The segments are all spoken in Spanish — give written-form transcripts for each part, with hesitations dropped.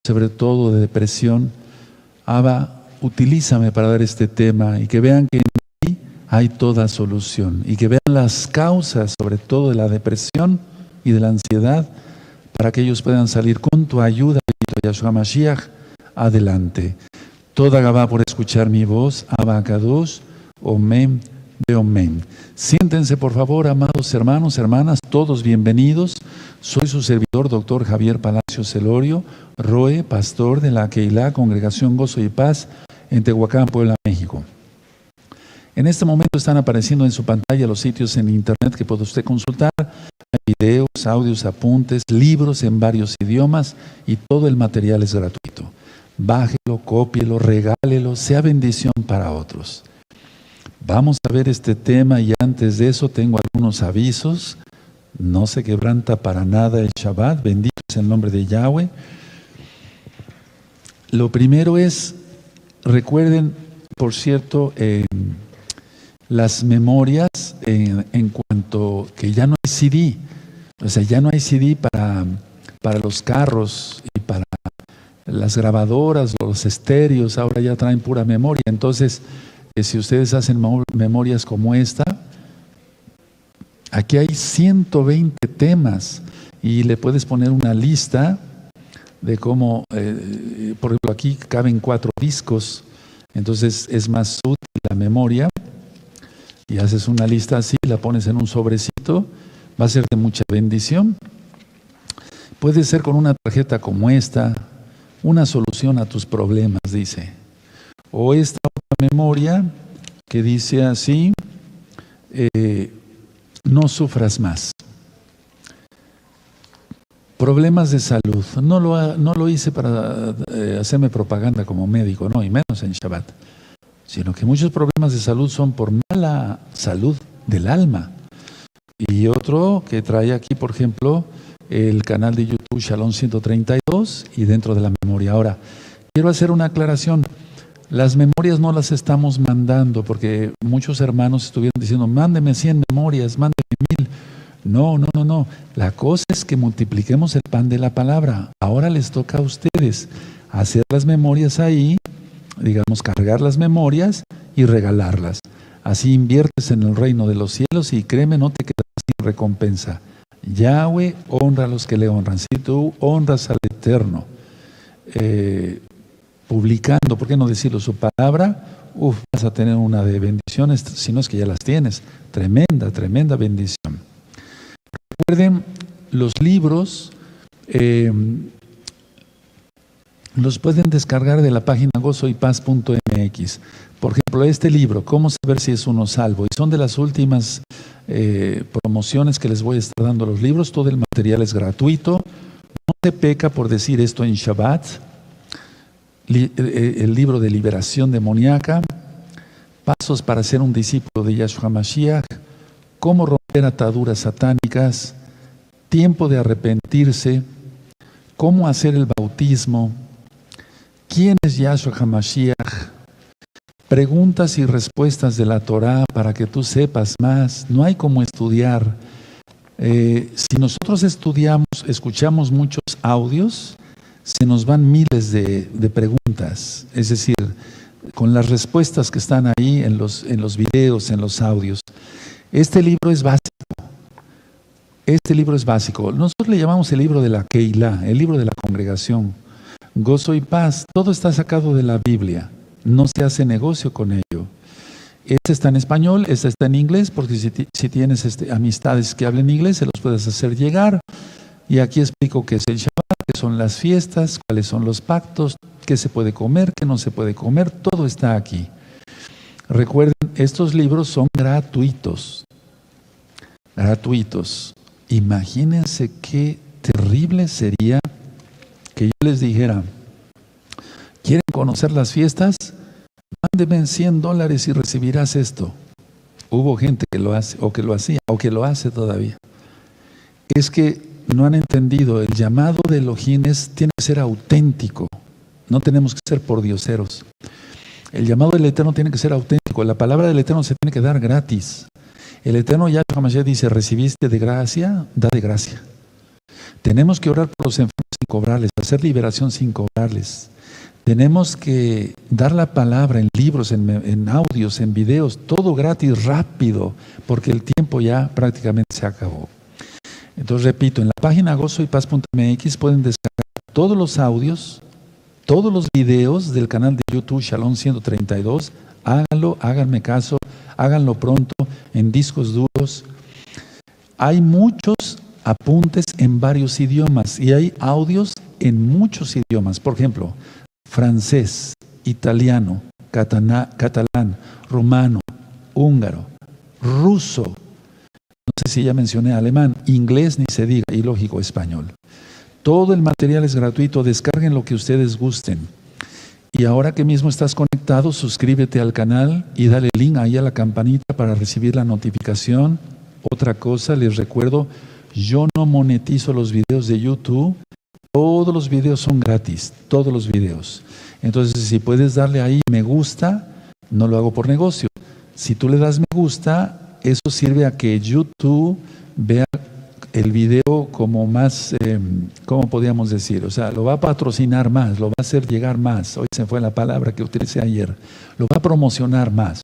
sobre todo de depresión. Abba, utilízame para dar este tema y que vean que en ti hay toda solución y que vean las causas, sobre todo de la depresión y de la ansiedad, para que ellos puedan salir con tu ayuda, Yahshua Mashiach, adelante. Toda Gabá por escuchar mi voz, Abba Kadosh, Omen, Beomen. Siéntense por favor, amados hermanos, hermanas, todos bienvenidos. Soy su servidor, doctor Javier Palacios Elorio, Roe, pastor de la Keilah, Congregación Gozo y Paz, en Tehuacán, Puebla, México. En este momento están apareciendo en su pantalla los sitios en internet que puede usted consultar. Hay videos, audios, apuntes, libros en varios idiomas y todo el material es gratuito. Bájelo, cópielo, regálelo, sea bendición para otros. Vamos a ver este tema y antes de eso tengo algunos avisos. No se quebranta para nada el Shabbat, bendito es el nombre de Yahweh. Lo primero es, recuerden, por cierto, las memorias en cuanto que ya no hay CD, o sea, ya no hay CD para los carros y para las grabadoras o los estéreos, ahora ya traen pura memoria. Entonces, si ustedes hacen memorias como esta, aquí hay 120 temas y le puedes poner una lista de cómo, por ejemplo, aquí caben 4 discos, entonces es más útil la memoria. Y haces una lista así, la pones en un sobrecito, va a ser de mucha bendición. Puede ser con una tarjeta como esta, una solución a tus problemas, dice. O esta otra memoria que dice así, no sufras más. Problemas de salud. No lo hice para hacerme propaganda como médico, no, y menos en Shabbat. Sino que muchos problemas de salud son por mala salud del alma. Y otro que trae aquí, por ejemplo, el canal de YouTube Shalom 132 y dentro de la memoria. Ahora, quiero hacer una aclaración. Las memorias no las estamos mandando porque muchos hermanos estuvieron diciendo, mándeme 100 memorias, mándeme 1000. No. La cosa es que multipliquemos el pan de la palabra. Ahora les toca a ustedes hacer las memorias ahí, digamos, cargar las memorias y regalarlas. Así inviertes en el reino de los cielos y créeme, no te quedas sin recompensa. Yahweh honra a los que le honran. Si tú honras al Eterno, publicando, ¿por qué no decirlo? Su palabra, vas a tener una de bendiciones, si no es que ya las tienes. Tremenda bendición. Recuerden, los libros los pueden descargar de la página gozoypaz.mx. Por ejemplo, este libro, ¿cómo saber si es uno salvo? Y son de las últimas promociones que les voy a estar dando los libros. Todo el material es gratuito. No se peca por decir esto en Shabbat. El libro de liberación demoníaca, pasos para ser un discípulo de Yahshua Mashiach, cómo romper ataduras satánicas, tiempo de arrepentirse, cómo hacer el bautismo, quién es Yahshua HaMashiach, preguntas y respuestas de la Torah para que tú sepas más. No hay como estudiar. Si nosotros escuchamos muchos audios, se nos van miles de preguntas, es decir, con las respuestas que están ahí en los videos, en los audios. Este libro es básico. Nosotros le llamamos el libro de la Keilah, el libro de la congregación. Gozo y paz, todo está sacado de la Biblia. No se hace negocio con ello. Este está en español, este está en inglés, porque si tienes amistades que hablen inglés, se los puedes hacer llegar. Y aquí explico qué es el Shabbat, qué son las fiestas, cuáles son los pactos, qué se puede comer, qué no se puede comer, todo está aquí. Recuerden, estos libros son gratuitos. Imagínense qué terrible sería que yo les dijera, ¿quieren conocer las fiestas? Mándeme $100 y recibirás esto. Hubo gente que lo hace, o que lo hacía, o que lo hace todavía. Es que no han entendido, el llamado de Elohim tiene que ser auténtico. No tenemos que ser pordioseros. El llamado del Eterno tiene que ser auténtico. La palabra del Eterno se tiene que dar gratis. El Eterno Yahshua Mashiach dice, recibiste de gracia, da de gracia. Tenemos que orar por los enfermos en cobrarles, hacer liberación sin cobrarles. Tenemos que dar la palabra en libros, en audios, en videos, todo gratis, rápido, porque el tiempo ya prácticamente se acabó. Entonces, repito, en la página gozoypaz.mx pueden descargar todos los audios, todos los videos del canal de YouTube Shalom 132. Háganlo, háganme caso, háganlo pronto en discos duros. Hay muchos apuntes en varios idiomas y hay audios en muchos idiomas. Por ejemplo, francés, italiano, catalán, rumano, húngaro, ruso. No sé si ya mencioné alemán, inglés ni se diga, y lógico, español. Todo el material es gratuito, descarguen lo que ustedes gusten. Y ahora que mismo estás conectado, suscríbete al canal y dale link ahí a la campanita para recibir la notificación. Otra cosa, les recuerdo, yo no monetizo los videos de YouTube. Todos los videos son gratis, todos los videos. Entonces, si puedes darle ahí me gusta, no lo hago por negocio. Si tú le das me gusta, eso sirve a que YouTube vea el video como más, ¿cómo podríamos decir? O sea, lo va a patrocinar más, lo va a hacer llegar más. Hoy se fue la palabra que utilicé ayer. Lo va a promocionar más.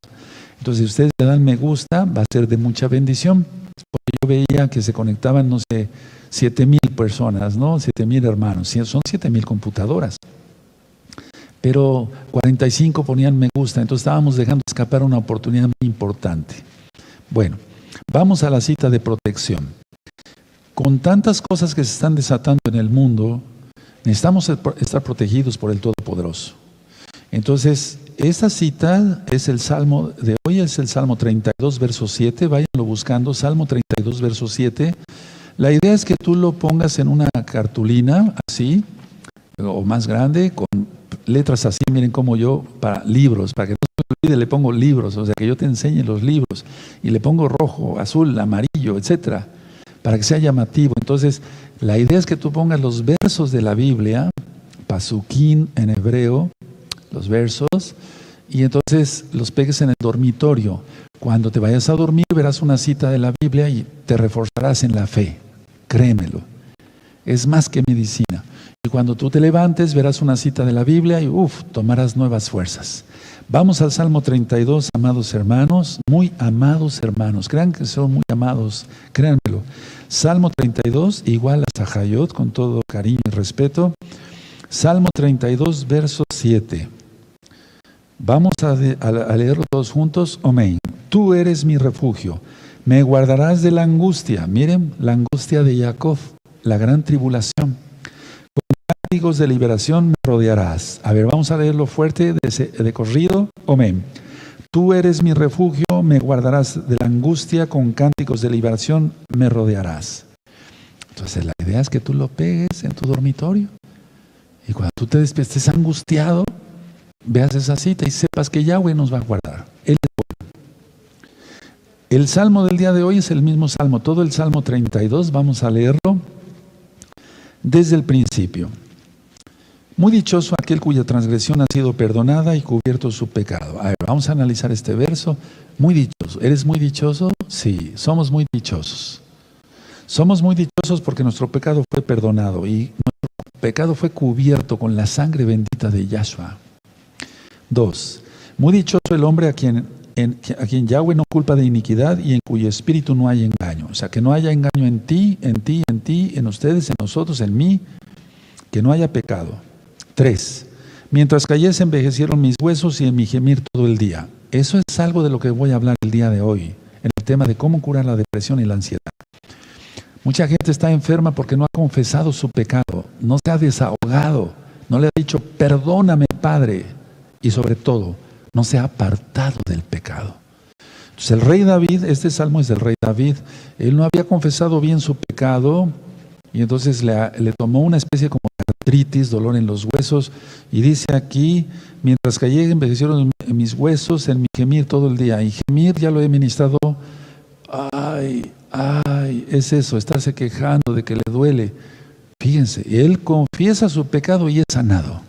Entonces, si ustedes le dan me gusta, va a ser de mucha bendición. Porque yo veía que se conectaban, no sé, 7,000 personas, ¿no? 7,000 hermanos. Son 7,000 computadoras. Pero 45 ponían me gusta. Entonces estábamos dejando escapar una oportunidad muy importante. Bueno, vamos a la cita de protección. Con tantas cosas que se están desatando en el mundo, necesitamos estar protegidos por el Todopoderoso. Entonces, esta cita es el Salmo de hoy, es el Salmo 32, verso 7. Váyanlo buscando, Salmo 32, verso 7. La idea es que tú lo pongas en una cartulina, así, o más grande, con letras así, miren como yo, para libros, para que no se me olvide, le pongo libros, o sea, que yo te enseñe los libros, y le pongo rojo, azul, amarillo, etcétera, para que sea llamativo. Entonces, la idea es que tú pongas los versos de la Biblia, pasuquín en hebreo, los versos, y entonces los pegues en el dormitorio. Cuando te vayas a dormir, verás una cita de la Biblia y te reforzarás en la fe. Créemelo, es más que medicina. Y cuando tú te levantes, verás una cita de la Biblia y tomarás nuevas fuerzas. Vamos al Salmo 32, amados hermanos, muy amados hermanos. Crean que son muy amados, créanmelo. Salmo 32, igual a Sahayot, con todo cariño y respeto. Salmo 32, verso 7. Vamos a leerlo todos juntos. Amén. Tú eres mi refugio. Me guardarás de la angustia. Miren, la angustia de Jacob, la gran tribulación. Con cánticos de liberación me rodearás. A ver, vamos a leerlo fuerte de corrido. Amén. Tú eres mi refugio, me guardarás de la angustia, con cánticos de liberación me rodearás. Entonces la idea es que tú lo pegues en tu dormitorio. Y cuando tú te despiertes angustiado, veas esa cita y sepas que Yahweh nos va a guardar. Él es bueno. El salmo del día de hoy es el mismo salmo, todo el Salmo 32, vamos a leerlo desde el principio. Muy dichoso aquel cuya transgresión ha sido perdonada y cubierto su pecado. A ver, vamos a analizar este verso. Muy dichoso. ¿Eres muy dichoso? Sí, somos muy dichosos. Somos muy dichosos porque nuestro pecado fue perdonado y nuestro pecado fue cubierto con la sangre bendita de Yahshua. 2. Muy dichoso el hombre a quien Yahweh no culpa de iniquidad y en cuyo espíritu no hay engaño. O sea, que no haya engaño en ti, en ustedes, en nosotros, en mí, que no haya pecado. 3. Mientras callé se envejecieron mis huesos y en mi gemir todo el día. Eso es algo de lo que voy a hablar el día de hoy, en el tema de cómo curar la depresión y la ansiedad. Mucha gente está enferma porque no ha confesado su pecado, no se ha desahogado, no le ha dicho, perdóname, Padre, y sobre todo, no se ha apartado del pecado. Entonces el rey David, este salmo es del rey David, él no había confesado bien su pecado y entonces le tomó una especie como de artritis, dolor en los huesos, y dice aquí, mientras callé envejecieron mis huesos en mi gemir todo el día. Y gemir ya lo he ministrado, ay, es eso, estarse quejando de que le duele. Fíjense, él confiesa su pecado y es sanado.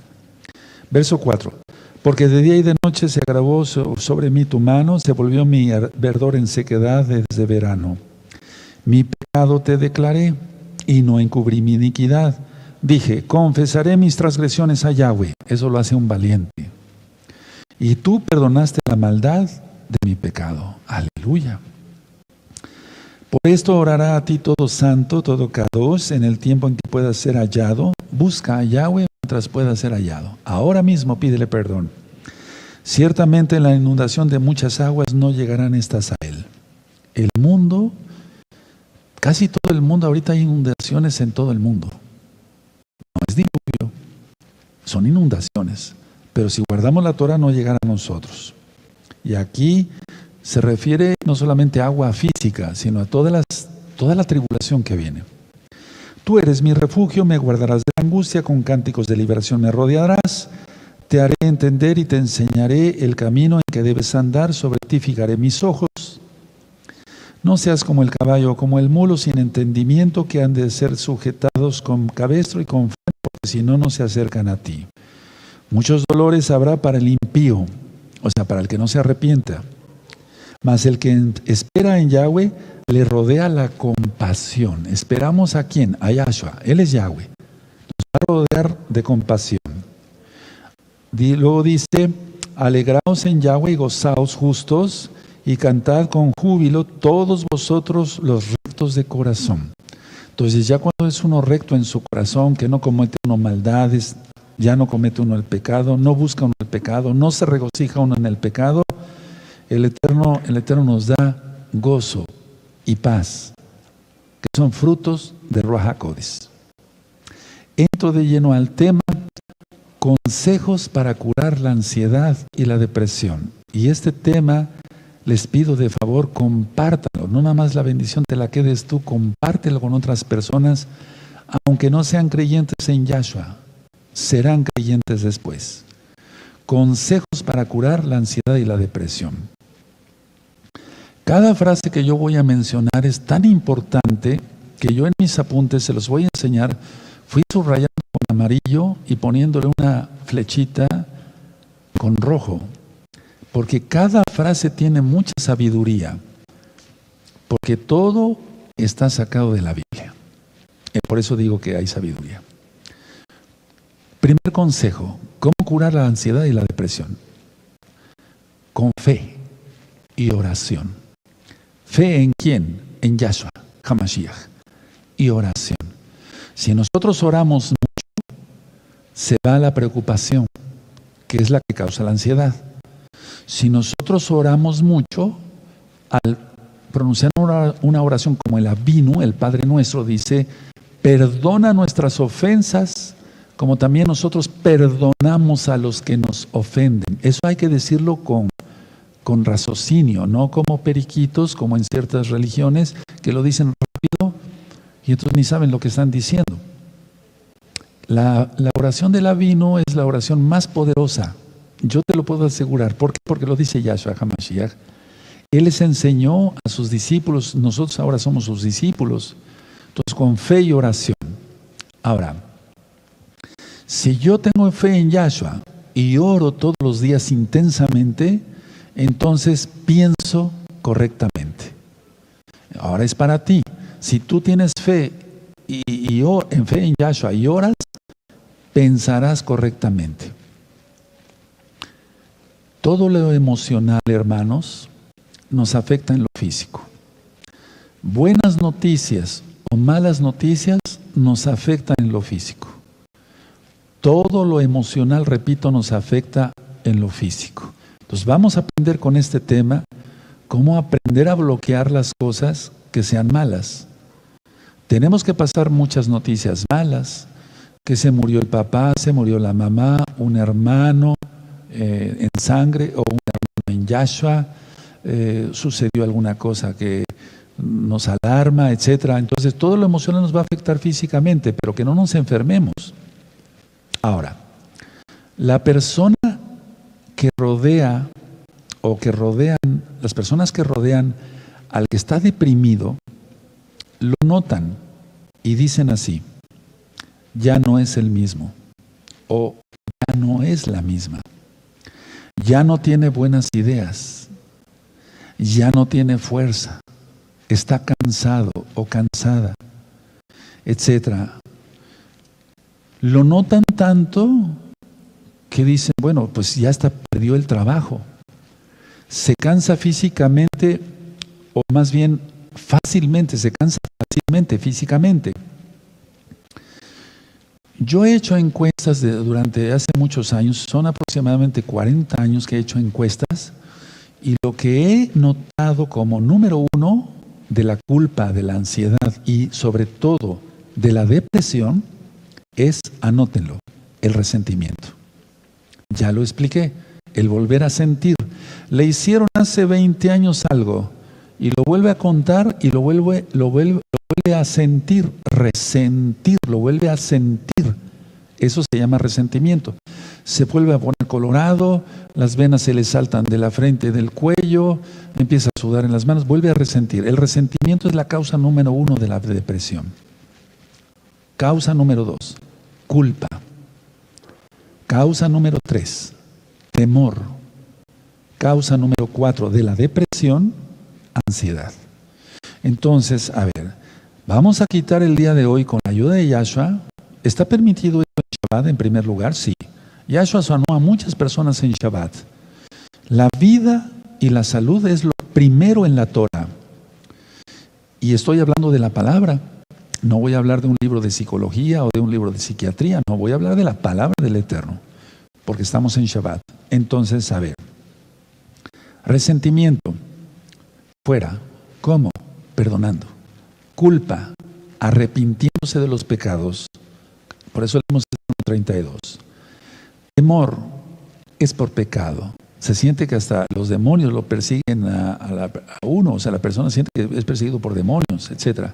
Verso 4. Porque de día y de noche se agravó sobre mí tu mano, se volvió mi verdor en sequedad desde verano. Mi pecado te declaré y no encubrí mi iniquidad. dije, confesaré mis transgresiones a Yahweh. Eso lo hace un valiente. Y tú perdonaste la maldad de mi pecado. Aleluya. Por esto orará a ti todo santo, todo kadosh, en el tiempo en que pueda ser hallado. Busca a Yahweh mientras pueda ser hallado. Ahora mismo pídele perdón. Ciertamente en la inundación de muchas aguas no llegarán estas a él. El mundo, casi todo el mundo, ahorita hay inundaciones en todo el mundo. No es diluvio, son inundaciones. Pero si guardamos la Torah no llegará a nosotros. Y aquí se refiere no solamente a agua física, sino a toda la tribulación que viene. Tú eres mi refugio, me guardarás de la angustia, con cánticos de liberación me rodearás. Te haré entender y te enseñaré el camino en que debes andar, sobre ti fijaré mis ojos. No seas como el caballo o como el mulo sin entendimiento, que han de ser sujetados con cabestro y con freno, porque si no, no se acercan a ti. Muchos dolores habrá para el impío, o sea, para el que no se arrepienta. Mas el que espera en Yahweh, le rodea la compasión. ¿Esperamos a quién? A Yahshua. Él es Yahweh. Nos va a rodear de compasión. Luego dice, alegraos en Yahweh y gozaos justos, y cantad con júbilo todos vosotros los rectos de corazón. Entonces ya cuando es uno recto en su corazón, que no comete uno maldades, ya no comete uno el pecado, no busca uno el pecado, no se regocija uno en el pecado, el Eterno nos da gozo y paz, que son frutos de Ruach HaKodesh. Entro de lleno al tema, consejos para curar la ansiedad y la depresión. Y este tema, les pido de favor, compártalo. No nada más la bendición te la quedes tú, compártelo con otras personas, aunque no sean creyentes en Yahshua, serán creyentes después. Consejos para curar la ansiedad y la depresión. Cada frase que yo voy a mencionar es tan importante que yo en mis apuntes se los voy a enseñar. Fui subrayando con amarillo y poniéndole una flechita con rojo, porque cada frase tiene mucha sabiduría, porque todo está sacado de la Biblia. Por eso digo que hay sabiduría. Primer consejo, ¿cómo curar la ansiedad y la depresión? Con fe y oración. ¿Fe en quién? En Yahshua, HaMashiach, y oración. Si nosotros oramos mucho, se va la preocupación, que es la que causa la ansiedad. Si nosotros oramos mucho, al pronunciar una oración como el Avinu, el Padre Nuestro, dice, perdona nuestras ofensas, como también nosotros perdonamos a los que nos ofenden. Eso hay que decirlo con raciocinio, no como periquitos, como en ciertas religiones, que lo dicen rápido y otros ni saben lo que están diciendo. La oración del Avinu es la oración más poderosa. Yo te lo puedo asegurar. ¿Por qué? Porque lo dice Yahshua HaMashiach. Él les enseñó a sus discípulos, nosotros ahora somos sus discípulos. Entonces, con fe y oración. Ahora, si yo tengo fe en Yahshua y oro todos los días intensamente, entonces pienso correctamente. Ahora es para ti. Si tú tienes fe en fe en Yahshua y oras, pensarás correctamente. Todo lo emocional, hermanos, nos afecta en lo físico. Buenas noticias o malas noticias nos afectan en lo físico. Todo lo emocional, repito, nos afecta en lo físico. Entonces vamos a aprender con este tema cómo aprender a bloquear las cosas que sean malas. Tenemos que pasar muchas noticias malas, que se murió el papá, se murió la mamá, un hermano en sangre o un hermano en Yahshua, sucedió alguna cosa que nos alarma, etcétera. Entonces todo lo emocional nos va a afectar físicamente, pero que no nos enfermemos. Ahora, la persona que rodea o que rodean, las personas que rodean al que está deprimido, lo notan y dicen así, ya no es el mismo, o ya no es la misma, ya no tiene buenas ideas, ya no tiene fuerza, está cansado o cansada, etcétera. Lo notan tanto que dicen, bueno, pues ya hasta perdió el trabajo. Se cansa físicamente, o más bien fácilmente, se cansa fácilmente físicamente. Yo he hecho encuestas durante hace muchos años, son aproximadamente 40 años que he hecho encuestas, y lo que he notado como número uno de la culpa, de la ansiedad y sobre todo de la depresión es, anótenlo, el resentimiento. Ya lo expliqué, el volver a sentir. Le hicieron hace 20 años algo y lo vuelve a contar y lo vuelve a sentir, resentir, lo vuelve a sentir. Eso se llama resentimiento. Se vuelve a poner colorado, las venas se le saltan de la frente, del cuello, empieza a sudar en las manos, vuelve a resentir. El resentimiento es la causa número uno de la depresión. Causa número 2, culpa. Causa número 3, temor. Causa número 4 de la depresión, ansiedad. Entonces, a ver, vamos a quitar el día de hoy con la ayuda de Yahshua. ¿Está permitido esto en Shabbat en primer lugar? Sí. Yahshua sanó a muchas personas en Shabbat. La vida y la salud es lo primero en la Torah. Y estoy hablando de la palabra. No voy a hablar de un libro de psicología o de un libro de psiquiatría. No, voy a hablar de la palabra del Eterno. Porque estamos en Shabbat. Entonces, a ver. Resentimiento. Fuera. ¿Cómo? Perdonando. Culpa. Arrepintiéndose de los pecados. Por eso leemos el 32. Temor es por pecado. Se siente que hasta los demonios lo persiguen a uno. O sea, la persona siente que es perseguido por demonios, etc.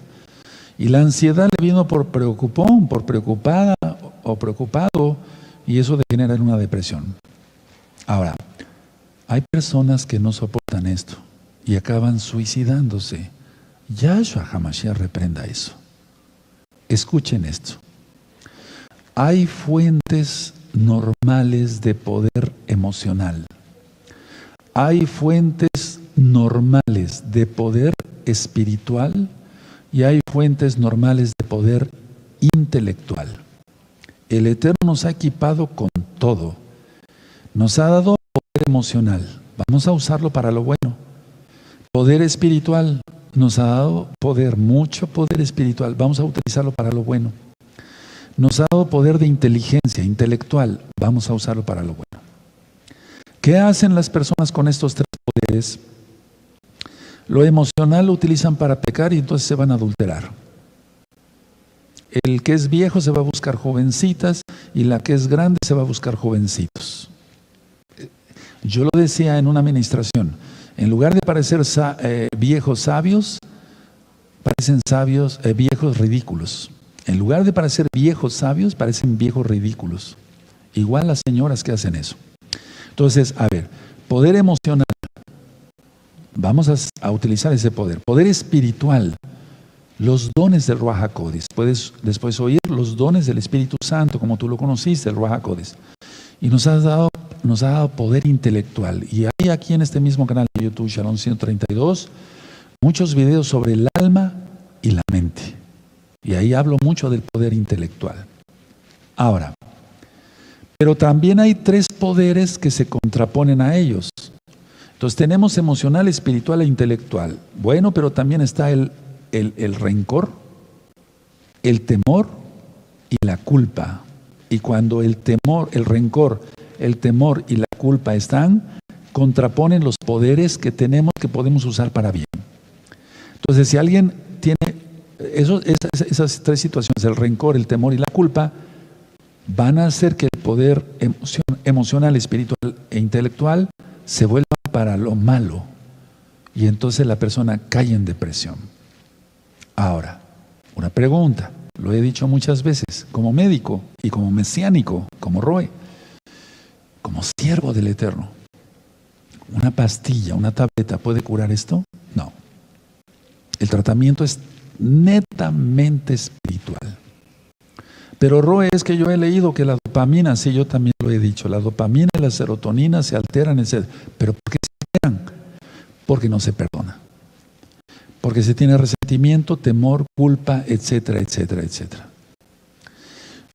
Y la ansiedad le vino por preocupón, por preocupada o preocupado, y eso degenera en una depresión. Ahora, hay personas que no soportan esto y acaban suicidándose. Yahshua HaMashiach reprenda eso. Escuchen esto. Hay fuentes normales de poder emocional. Hay fuentes normales de poder espiritual y hay fuentes normales de poder intelectual. El Eterno nos ha equipado con todo. Nos ha dado poder emocional. Vamos a usarlo para lo bueno. Poder espiritual. Nos ha dado poder, mucho poder espiritual. Vamos a utilizarlo para lo bueno. Nos ha dado poder de inteligencia, intelectual. Vamos a usarlo para lo bueno. ¿Qué hacen las personas con estos tres poderes? Lo emocional lo utilizan para pecar y entonces se van a adulterar. El que es viejo se va a buscar jovencitas y la que es grande se va a buscar jovencitos. Yo lo decía en una administración. En lugar de parecer viejos sabios, parecen viejos ridículos. En lugar de parecer viejos sabios, parecen viejos ridículos. Igual las señoras que hacen eso. Entonces, a ver, poder emocional. Vamos a utilizar ese poder. Poder espiritual. Los dones del Ruach HaKodesh. Puedes después oír los dones del Espíritu Santo, como tú lo conociste, el Ruach HaKodesh. Y nos ha dado poder intelectual. Y hay aquí en este mismo canal de YouTube, Shalom 132, muchos videos sobre el alma y la mente. Y ahí hablo mucho del poder intelectual. Ahora, pero también hay tres poderes que se contraponen a ellos. Entonces tenemos emocional, espiritual e intelectual. Bueno, pero también está el rencor, el temor y la culpa. Y cuando el temor, el rencor, el temor y la culpa están, contraponen los poderes que tenemos que podemos usar para bien. Entonces, si alguien tiene esas tres situaciones, el rencor, el temor y la culpa, van a hacer que el poder emocional, espiritual e intelectual se vuelva para lo malo. Y entonces la persona cae en depresión. Ahora, una pregunta. Lo he dicho muchas veces, como médico y como mesiánico, como Roe, como siervo del Eterno. ¿Una pastilla, una tableta puede curar esto? No. El tratamiento es netamente espiritual. Pero Roe, es que yo he leído que la dopamina, sí, yo también lo he dicho, la dopamina y la serotonina se alteran, etc. ¿Pero por qué se alteran? Porque no se perdona. Porque se tiene resentimiento, temor, culpa, etcétera, etcétera, etcétera.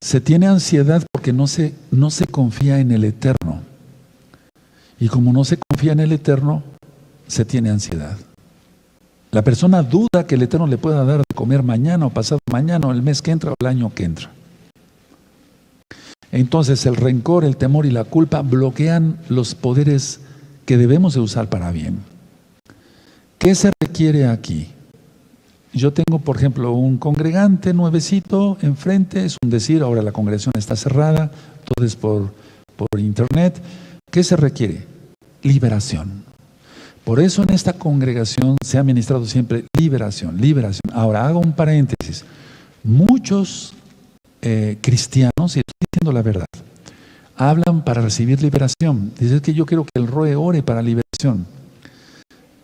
Se tiene ansiedad porque no se confía en el Eterno. Y como no se confía en el Eterno, se tiene ansiedad. La persona duda que el Eterno le pueda dar de comer mañana o pasado mañana o el mes que entra o el año que entra. Entonces el rencor, el temor y la culpa bloquean los poderes que debemos de usar para bien. ¿Qué se requiere aquí? Yo tengo, por ejemplo, un congregante nuevecito enfrente, es un decir, ahora la congregación está cerrada, todo es por internet. ¿Qué se requiere? Liberación. Por eso en esta congregación se ha ministrado siempre liberación. Ahora hago un paréntesis. Muchos cristianos, y estoy diciendo la verdad, hablan para recibir liberación. Dicen que yo quiero que el Roe ore para liberación.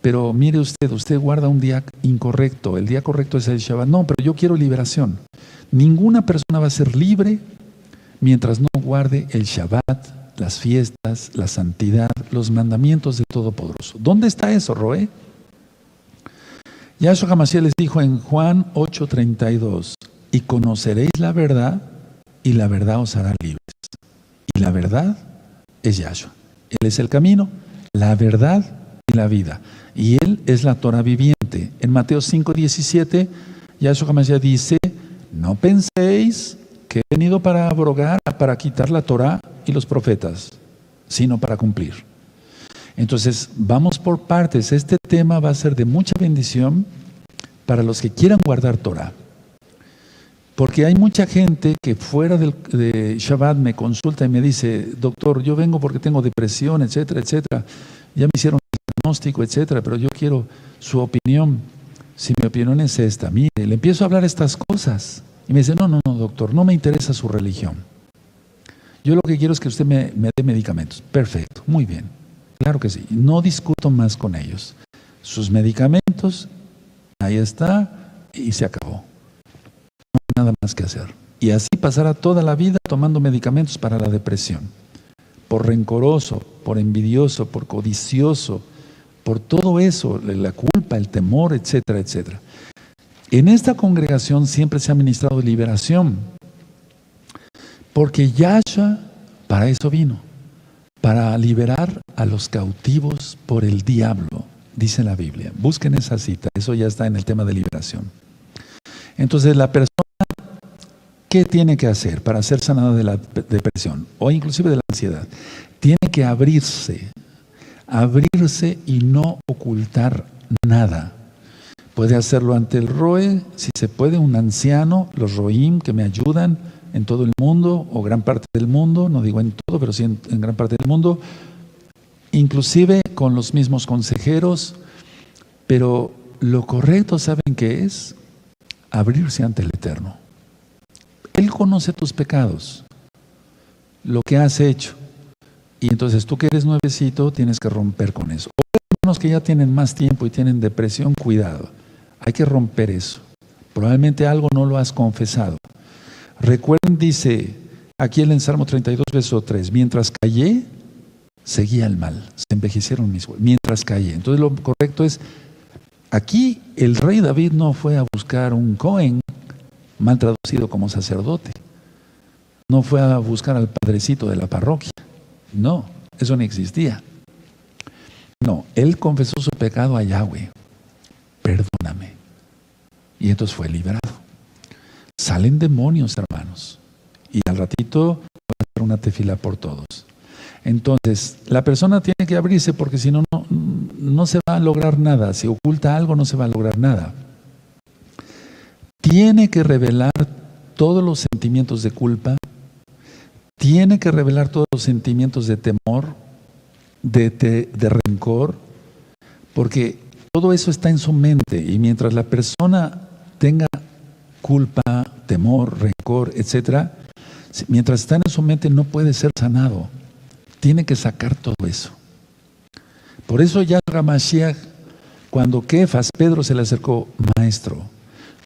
Pero mire usted guarda un día incorrecto. El día correcto es el Shabbat. No, pero yo quiero liberación. Ninguna persona va a ser libre mientras no guarde el Shabbat, las fiestas, la santidad, los mandamientos del Todopoderoso. ¿Dónde está eso, Roe? Yahshua HaMashiach les dijo en Juan 8:32, y conoceréis la verdad, y la verdad os hará libres. Y la verdad es Yahshua. Él es el camino, la verdad y la vida. Y Él es la Torah viviente. En Mateo 5:17, Yahshua HaMashiach dice, no penséis que he venido para abrogar, para quitar la Torah y los profetas, sino para cumplir. Entonces, vamos por partes. Este tema va a ser de mucha bendición para los que quieran guardar Torah. Porque hay mucha gente que fuera de Shabbat me consulta y me dice, doctor, yo vengo porque tengo depresión, etcétera, etcétera. Ya me hicieron el diagnóstico, etcétera, pero yo quiero su opinión. Si mi opinión es esta, mire, le empiezo a hablar estas cosas. Y me dice, no, doctor, no me interesa su religión. Yo lo que quiero es que usted me dé medicamentos. Perfecto, muy bien. Claro que sí. No discuto más con ellos. Sus medicamentos, ahí está, y se acabó. No hay nada más que hacer. Y así pasará toda la vida tomando medicamentos para la depresión. Por rencoroso, por envidioso, por codicioso, por todo eso, la culpa, el temor, etcétera, etcétera. En esta congregación siempre se ha ministrado liberación, porque Yahshua para eso vino, para liberar a los cautivos por el diablo, dice la Biblia. Busquen esa cita, eso ya está en el tema de liberación. Entonces la persona, ¿qué tiene que hacer para ser sanada de la depresión o inclusive de la ansiedad? Tiene que abrirse y no ocultar nada. Puede hacerlo ante el Roe, si se puede, un anciano, los Roim que me ayudan en todo el mundo o gran parte del mundo, no digo en todo, pero sí en gran parte del mundo, inclusive con los mismos consejeros, pero lo correcto, ¿saben qué es? Abrirse ante el Eterno. Él conoce tus pecados, lo que has hecho, y entonces tú que eres nuevecito tienes que romper con eso. O hermanos que ya tienen más tiempo y tienen depresión, cuidado. Hay que romper eso. Probablemente algo no lo has confesado. Recuerden, dice aquí en el Salmo 32, verso 3, mientras callé, seguía el mal, se envejecieron mis huesos, mientras callé. Entonces lo correcto es, aquí el rey David no fue a buscar un Cohen, mal traducido como sacerdote. No fue a buscar al padrecito de la parroquia. No, eso no existía. No, él confesó su pecado a Yahweh. Perdóname. Y entonces fue liberado. Salen demonios, hermanos. Y al ratito va a hacer una tefila por todos. Entonces, la persona tiene que abrirse porque si no, no se va a lograr nada. Si oculta algo, no se va a lograr nada. Tiene que revelar todos los sentimientos de culpa. Tiene que revelar todos los sentimientos de temor, de rencor, porque todo eso está en su mente y mientras la persona tenga culpa, temor, rencor, etcétera, mientras está en su mente no puede ser sanado. Tiene que sacar todo eso. Por eso Yahshua HaMashiach, cuando Kefas, Pedro se le acercó, maestro,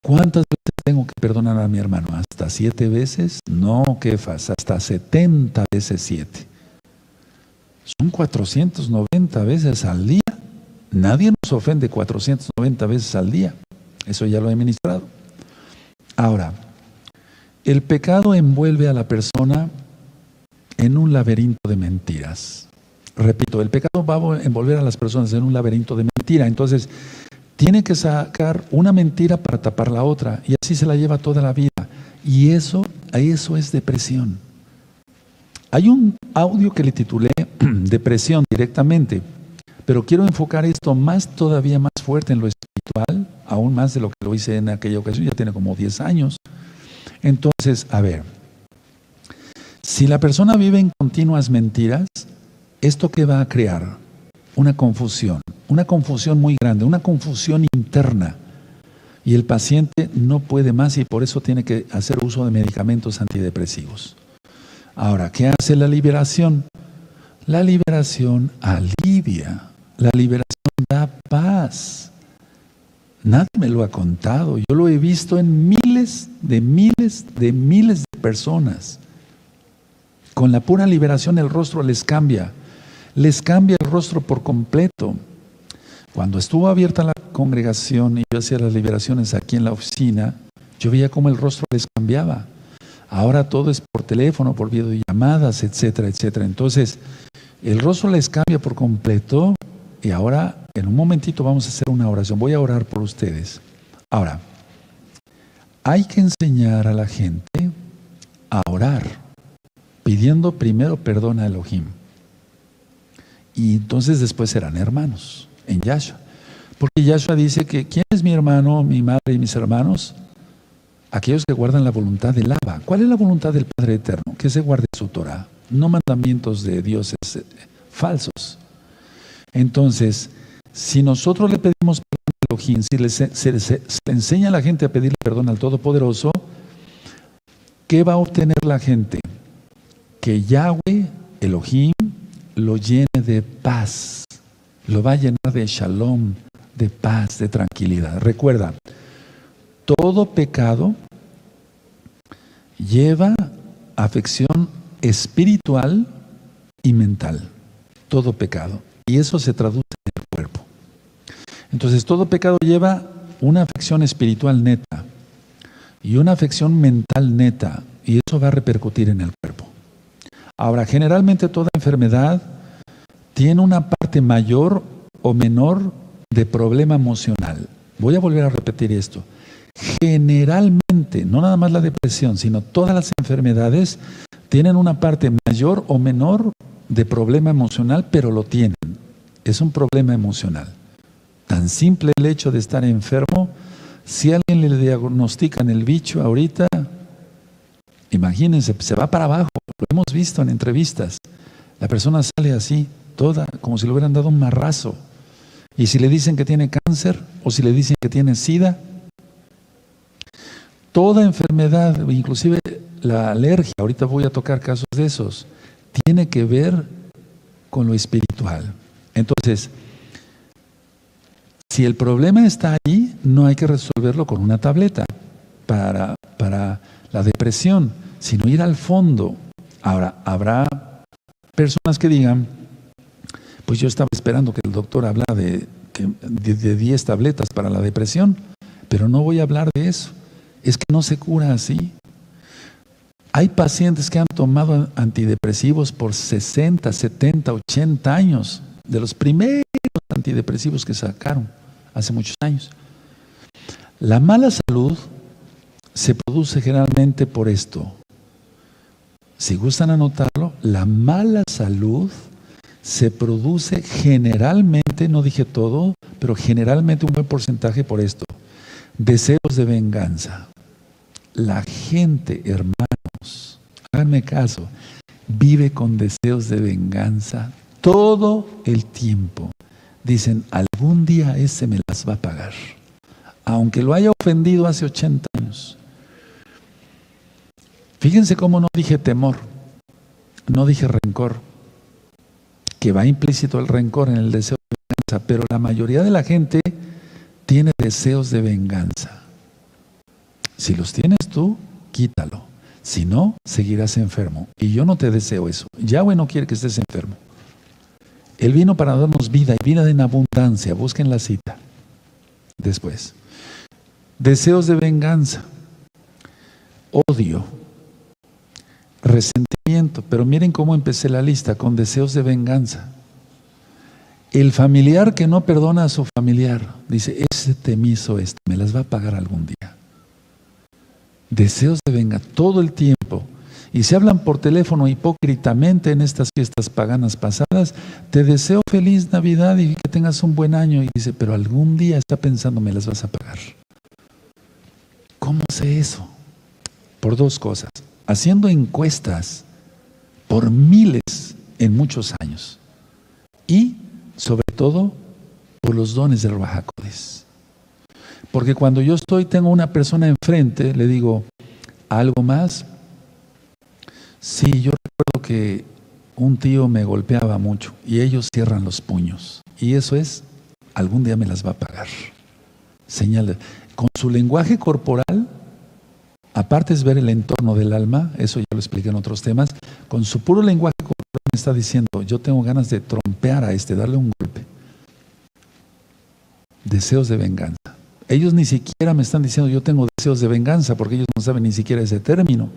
¿cuántas veces tengo que perdonar a mi hermano? ¿Hasta 7 veces? No, Kefas, hasta 70 veces 7. Son 490 veces al día. Nadie nos ofende 490 veces al día. Eso ya lo he ministrado. Ahora, El pecado envuelve a la persona en un laberinto de mentiras. Repito, el pecado va a envolver a las personas en un laberinto de mentira. Entonces, tiene que sacar una mentira para tapar la otra. Y así se la lleva toda la vida. Y eso es depresión. Hay un audio que le titulé Depresión directamente. Pero quiero enfocar esto todavía más fuerte en lo espiritual, aún más de lo que lo hice en aquella ocasión. Ya tiene como 10 años. Entonces, a ver. Si la persona vive en continuas mentiras, ¿esto qué va a crear? Una confusión muy grande, una confusión interna. Y el paciente no puede más y por eso tiene que hacer uso de medicamentos antidepresivos. Ahora, ¿qué hace la liberación? La liberación alivia, la liberación da paz. Nadie me lo ha contado, yo lo he visto en miles de personas. Con la pura liberación el rostro les cambia el rostro por completo. Cuando estuvo abierta la congregación y yo hacía las liberaciones aquí en la oficina, yo veía cómo el rostro les cambiaba. Ahora todo es por teléfono, por videollamadas, etcétera, etcétera. Entonces, el rostro les cambia por completo y ahora, en un momentito vamos a hacer una oración. Voy a orar por ustedes. Ahora, hay que enseñar a la gente a orar, pidiendo primero perdón a Elohim. Y entonces después serán hermanos en Yahshua. Porque Yahshua dice que ¿quién es mi hermano, mi madre y mis hermanos? Aquellos que guardan la voluntad del Abba. ¿Cuál es la voluntad del Padre Eterno? Que se guarde su Torah, no mandamientos de dioses falsos. Entonces, si nosotros le pedimos perdón a Elohim, si se le enseña a la gente a pedirle perdón al Todopoderoso, ¿qué va a obtener la gente? Que Yahweh, Elohim, lo llene de paz, lo va a llenar de shalom, de paz, de tranquilidad. Recuerda, todo pecado lleva afección espiritual y mental. Todo pecado. Y eso se traduce en el cuerpo. Entonces, todo pecado lleva una afección espiritual neta y una afección mental neta. Y eso va a repercutir en el cuerpo. Ahora, generalmente toda enfermedad tiene una parte mayor o menor de problema emocional. Voy a volver a repetir esto. Generalmente, no nada más la depresión, sino todas las enfermedades tienen una parte mayor o menor de problema emocional, pero lo tienen. Es un problema emocional. Tan simple el hecho de estar enfermo, si a alguien le diagnostican el bicho ahorita, imagínense, se va para abajo. Lo hemos visto en entrevistas. La persona sale así, toda, como si le hubieran dado un marrazo. Y si le dicen que tiene cáncer o si le dicen que tiene SIDA, toda enfermedad, inclusive la alergia, ahorita voy a tocar casos de esos, tiene que ver con lo espiritual. Entonces, si el problema está ahí, no hay que resolverlo con una tableta para la depresión, sino ir al fondo. Ahora, habrá personas que digan, pues yo estaba esperando que el doctor hablara de 10 tabletas para la depresión, pero no voy a hablar de eso. Es que no se cura así. Hay pacientes que han tomado antidepresivos por 60, 70, 80 años, de los primeros antidepresivos que sacaron hace muchos años. La mala salud se produce generalmente por esto. Si gustan anotarlo, la mala salud se produce generalmente, no dije todo, pero generalmente un buen porcentaje por esto. Deseos de venganza. La gente, hermanos, háganme caso, vive con deseos de venganza todo el tiempo. Dicen, algún día ese me las va a pagar, aunque lo haya ofendido hace 80 años. Fíjense cómo no dije temor, no dije rencor, que va implícito el rencor en el deseo de venganza, pero la mayoría de la gente tiene deseos de venganza. Si los tienes tú, quítalo. Si no, seguirás enfermo. Y yo no te deseo eso. Yahweh no quiere que estés enfermo. Él vino para darnos vida y vida en abundancia. Busquen la cita. Después. Deseos de venganza. odio, resentimiento. Pero miren cómo empecé la lista, con deseos de venganza. El familiar que no perdona a su familiar, dice, ese te me hizo esto, me las va a pagar algún día. Deseos de venganza, todo el tiempo. Y se hablan por teléfono hipócritamente en estas fiestas paganas pasadas, te deseo feliz Navidad y que tengas un buen año. Y dice, pero algún día está pensando, me las vas a pagar. ¿Cómo sé eso? Por dos cosas. Haciendo encuestas por miles en muchos años. Y, sobre todo, por los dones del Ruach HaKodesh. Porque cuando yo tengo una persona enfrente, le digo, ¿algo más? Sí, yo recuerdo que un tío me golpeaba mucho y ellos cierran los puños. Y eso es, algún día me las va a pagar. Señal. Con su lenguaje corporal, aparte es ver el entorno del alma, eso ya lo expliqué en otros temas, con su puro lenguaje corporal me está diciendo, yo tengo ganas de trompear a darle un golpe. Deseos de venganza. Ellos ni siquiera me están diciendo, yo tengo deseos de venganza, porque ellos no saben ni siquiera ese término,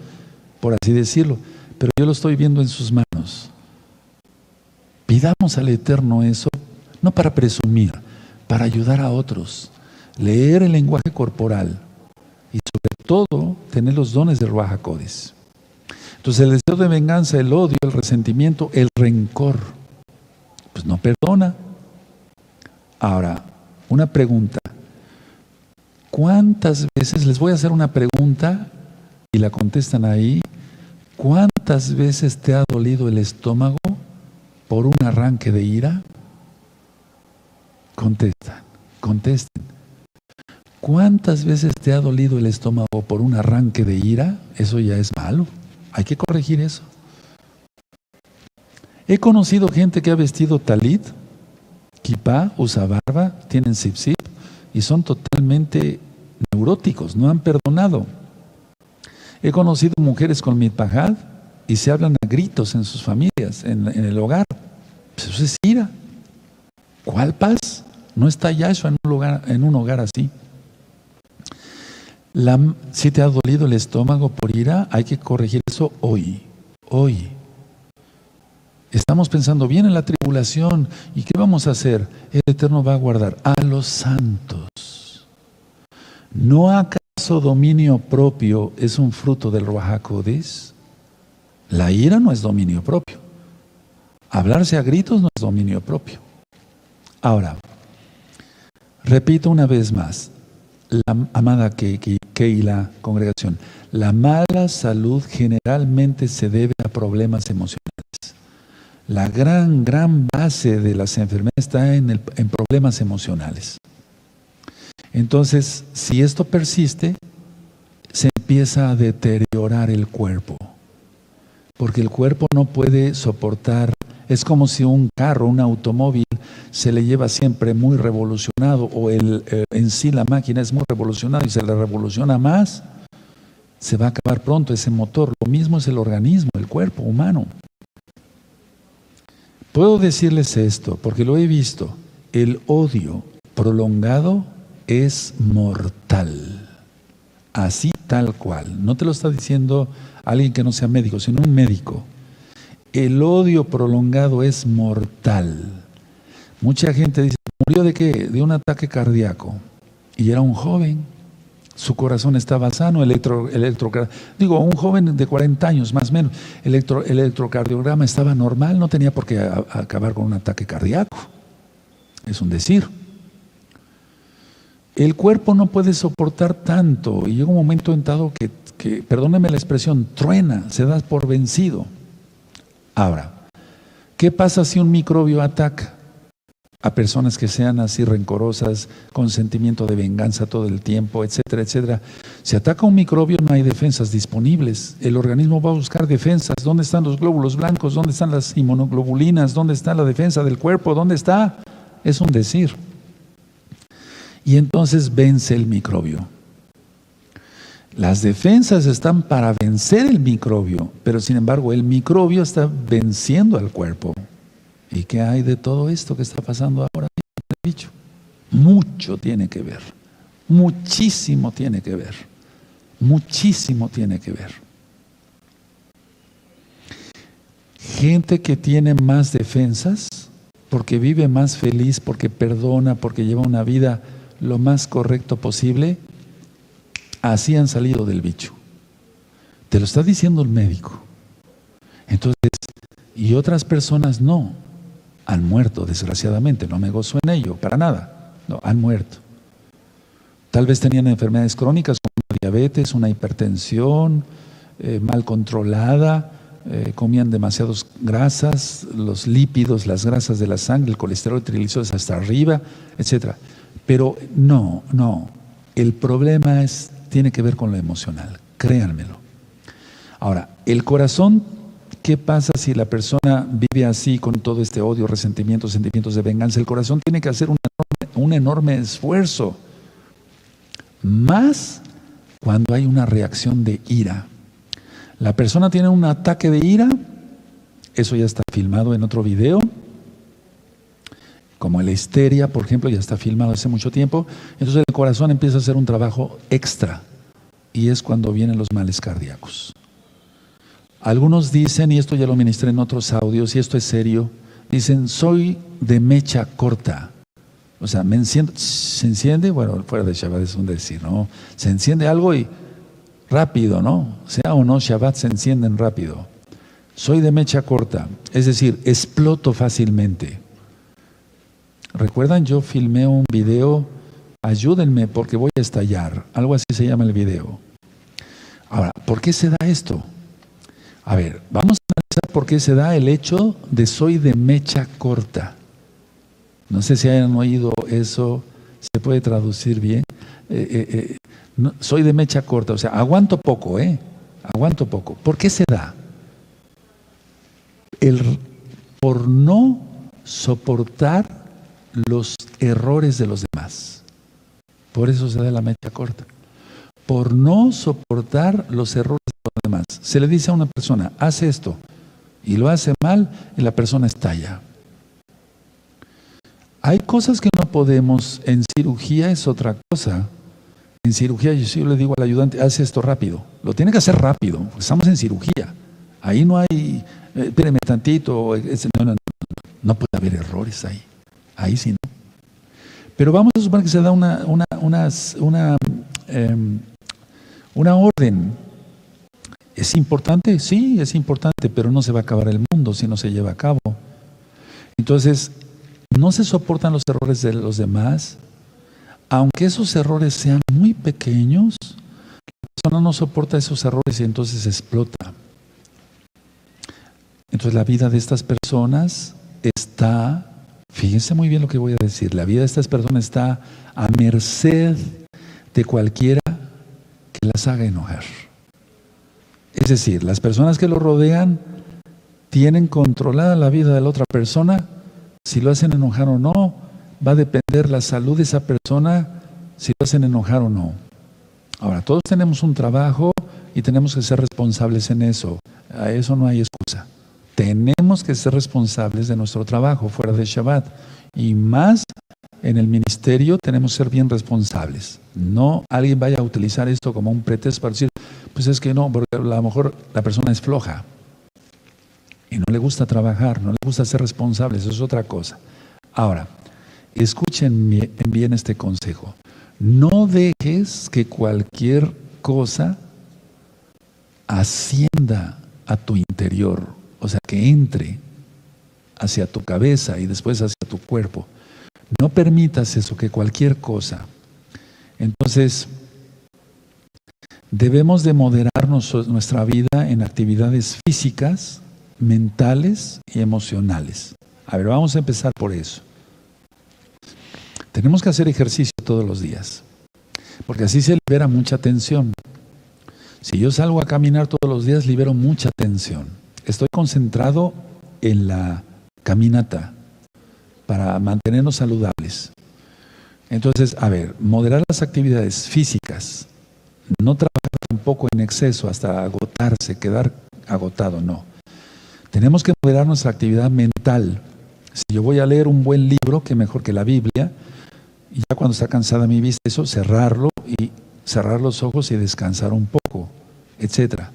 por así decirlo, pero yo lo estoy viendo en sus manos. Pidamos al Eterno eso, no para presumir, para ayudar a otros, leer el lenguaje corporal y sobre todo tener los dones de Ruach HaKodesh. Entonces el deseo de venganza, el odio, el resentimiento, el rencor, pues no perdona. Ahora, una pregunta. ¿Cuántas veces, les voy a hacer una pregunta y la contestan ahí, cuántas veces te ha dolido el estómago por un arranque de ira? Contesten. ¿Cuántas veces te ha dolido el estómago por un arranque de ira? Eso ya es malo, hay que corregir eso. He conocido gente que ha vestido talit, kipá, usa barba, tienen zip y son totalmente neuróticos, no han perdonado. He conocido mujeres con mitpajad y se hablan a gritos en sus familias, en el hogar. Pues eso es ira. ¿Cuál paz? No está Yahshua en un hogar así. Si te ha dolido el estómago por ira, hay que corregir eso hoy. Estamos pensando bien en la tribulación. ¿Y qué vamos a hacer? El Eterno va a guardar a los santos. ¿No acaso dominio propio es un fruto del Ruach HaKodesh? La ira no es dominio propio. Hablarse a gritos no es dominio propio. Ahora, repito una vez más, la amada Keilah, congregación, la mala salud generalmente se debe a problemas emocionales. La gran base de las enfermedades está en problemas emocionales. Entonces, si esto persiste, se empieza a deteriorar el cuerpo, porque el cuerpo no puede soportar. Es como si un carro, un automóvil, se le lleva siempre muy revolucionado, o en sí la máquina es muy revolucionada y se le revoluciona más, se va a acabar pronto ese motor. Lo mismo es el organismo, el cuerpo humano. Puedo decirles esto, porque lo he visto. El odio prolongado es mortal. Así tal cual. No te lo está diciendo alguien que no sea médico, sino un médico. El odio prolongado es mortal. Mucha gente dice, ¿murió de qué? De un ataque cardíaco. Y era un joven. Su corazón estaba sano, un joven de 40 años más o menos, el electrocardiograma estaba normal, no tenía por qué acabar con un ataque cardíaco. Es un decir. El cuerpo no puede soportar tanto y llega un momento en dado que, perdóneme la expresión, truena, se da por vencido. Ahora, ¿qué pasa si un microbio ataca a personas que sean así rencorosas, con sentimiento de venganza todo el tiempo, etcétera, etcétera? Si ataca un microbio, no hay defensas disponibles. El organismo va a buscar defensas. ¿Dónde están los glóbulos blancos? ¿Dónde están las inmunoglobulinas? ¿Dónde está la defensa del cuerpo? ¿Dónde está? Es un decir. Y entonces vence el microbio. Las defensas están para vencer el microbio, pero sin embargo el microbio está venciendo al cuerpo. ¿Y qué hay de todo esto que está pasando ahora? Dicho, mucho tiene que ver, muchísimo tiene que ver. Muchísimo tiene que ver. Gente que tiene más defensas, porque vive más feliz, porque perdona, porque lleva una vida lo más correcto posible, así han salido del bicho. Te lo está diciendo el médico. Entonces, y otras personas no, han muerto desgraciadamente, no me gozo en ello, para nada, no, han muerto. Tal vez tenían enfermedades crónicas como una diabetes, una hipertensión, mal controlada, comían demasiadas grasas, los lípidos, las grasas de la sangre, el colesterol, triglicéridos hasta arriba, etcétera. Pero no, el problema tiene que ver con lo emocional, créanmelo. Ahora, el corazón, ¿qué pasa si la persona vive así con todo este odio, resentimiento, sentimientos de venganza? El corazón tiene que hacer un enorme esfuerzo, más cuando hay una reacción de ira. La persona tiene un ataque de ira, eso ya está filmado en otro video, como la histeria, por ejemplo, ya está filmado hace mucho tiempo. Entonces el corazón empieza a hacer un trabajo extra, y es cuando vienen los males cardíacos. Algunos dicen, y esto ya lo ministré en otros audios, y esto es serio, dicen, soy de mecha corta. O sea, se enciende, bueno, fuera de Shabbat es un decir, ¿no? Se enciende algo y rápido, ¿no? Sea o no Shabbat, se encienden rápido. Soy de mecha corta, es decir, exploto fácilmente. ¿Recuerdan? Yo filmé un video, ayúdenme porque voy a estallar, algo así se llama el video. Ahora, ¿por qué se da esto? A ver, vamos a analizar por qué se da el hecho de soy de mecha corta. No sé si hayan oído eso, se puede traducir bien. No, soy de mecha corta, o sea, aguanto poco, aguanto poco. ¿Por qué se da? Por no soportar los errores de los demás. Por eso se da la mecha corta. Por no soportar los errores de los demás. Se le dice a una persona, haz esto, y lo hace mal, y la persona estalla. Hay cosas que no podemos, en cirugía es otra cosa. En cirugía yo le digo al ayudante, haz esto rápido. Lo tiene que hacer rápido, estamos en cirugía. Ahí no hay, espéreme tantito, no puede haber errores ahí. Ahí sí no. Pero vamos a suponer que se da una orden. ¿Es importante? Sí, es importante, pero no se va a acabar el mundo si no se lleva a cabo. Entonces, no se soportan los errores de los demás, aunque esos errores sean muy pequeños, la persona no soporta esos errores y entonces explota. Entonces la vida de estas personas está, fíjense muy bien lo que voy a decir, la vida de estas personas está a merced de cualquiera que las haga enojar. Es decir, las personas que lo rodean tienen controlada la vida de la otra persona. Si lo hacen enojar o no, va a depender la salud de esa persona, si lo hacen enojar o no. Ahora, todos tenemos un trabajo y tenemos que ser responsables en eso. A eso no hay excusa. Tenemos que ser responsables de nuestro trabajo fuera de Shabbat. Y más en el ministerio tenemos que ser bien responsables. No alguien vaya a utilizar esto como un pretexto para decir, pues es que no, porque a lo mejor la persona es floja. Y no le gusta trabajar, no le gusta ser responsable, eso es otra cosa. Ahora, escuchen bien este consejo. No dejes que cualquier cosa ascienda a tu interior, o sea, que entre hacia tu cabeza y después hacia tu cuerpo. No permitas eso, que cualquier cosa. Entonces, debemos de moderar nuestra vida en actividades físicas, mentales y emocionales. A ver, vamos a empezar por eso. Tenemos que hacer ejercicio todos los días, porque así se libera mucha tensión. Si yo salgo a caminar todos los días, libero mucha tensión. Estoy concentrado en la caminata para mantenernos saludables. Entonces, a ver, moderar las actividades físicas, no trabajar tampoco en exceso hasta agotarse, quedar agotado, no. Tenemos que moderar nuestra actividad mental. Si yo voy a leer un buen libro, que mejor que la Biblia, y ya cuando está cansada mi vista, eso, cerrarlo y cerrar los ojos y descansar un poco, etcétera.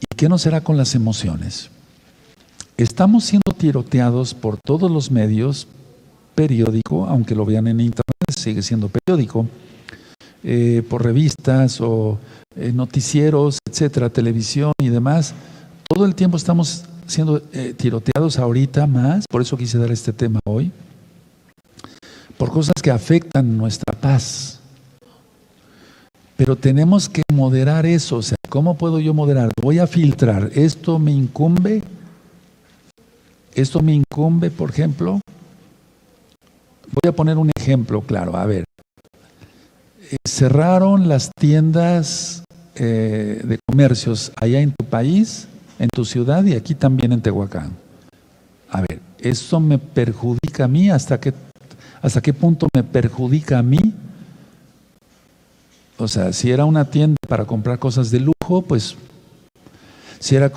¿Y qué no será con las emociones? Estamos siendo tiroteados por todos los medios, periódico, aunque lo vean en internet, sigue siendo periódico, por revistas o noticieros, etcétera, televisión y demás. Todo el tiempo estamos siendo tiroteados ahorita más, por eso quise dar este tema hoy, por cosas que afectan nuestra paz. Pero tenemos que moderar eso. O sea, ¿cómo puedo yo moderar? Voy a filtrar. ¿Esto me incumbe? ¿Esto me incumbe, por ejemplo? Voy a poner un ejemplo claro. A ver, cerraron las tiendas de comercios allá en tu país, en tu ciudad y aquí también en Tehuacán. A ver, ¿eso me perjudica a mí? ¿Hasta qué punto me perjudica a mí? O sea, si era una tienda para comprar cosas de lujo, pues si era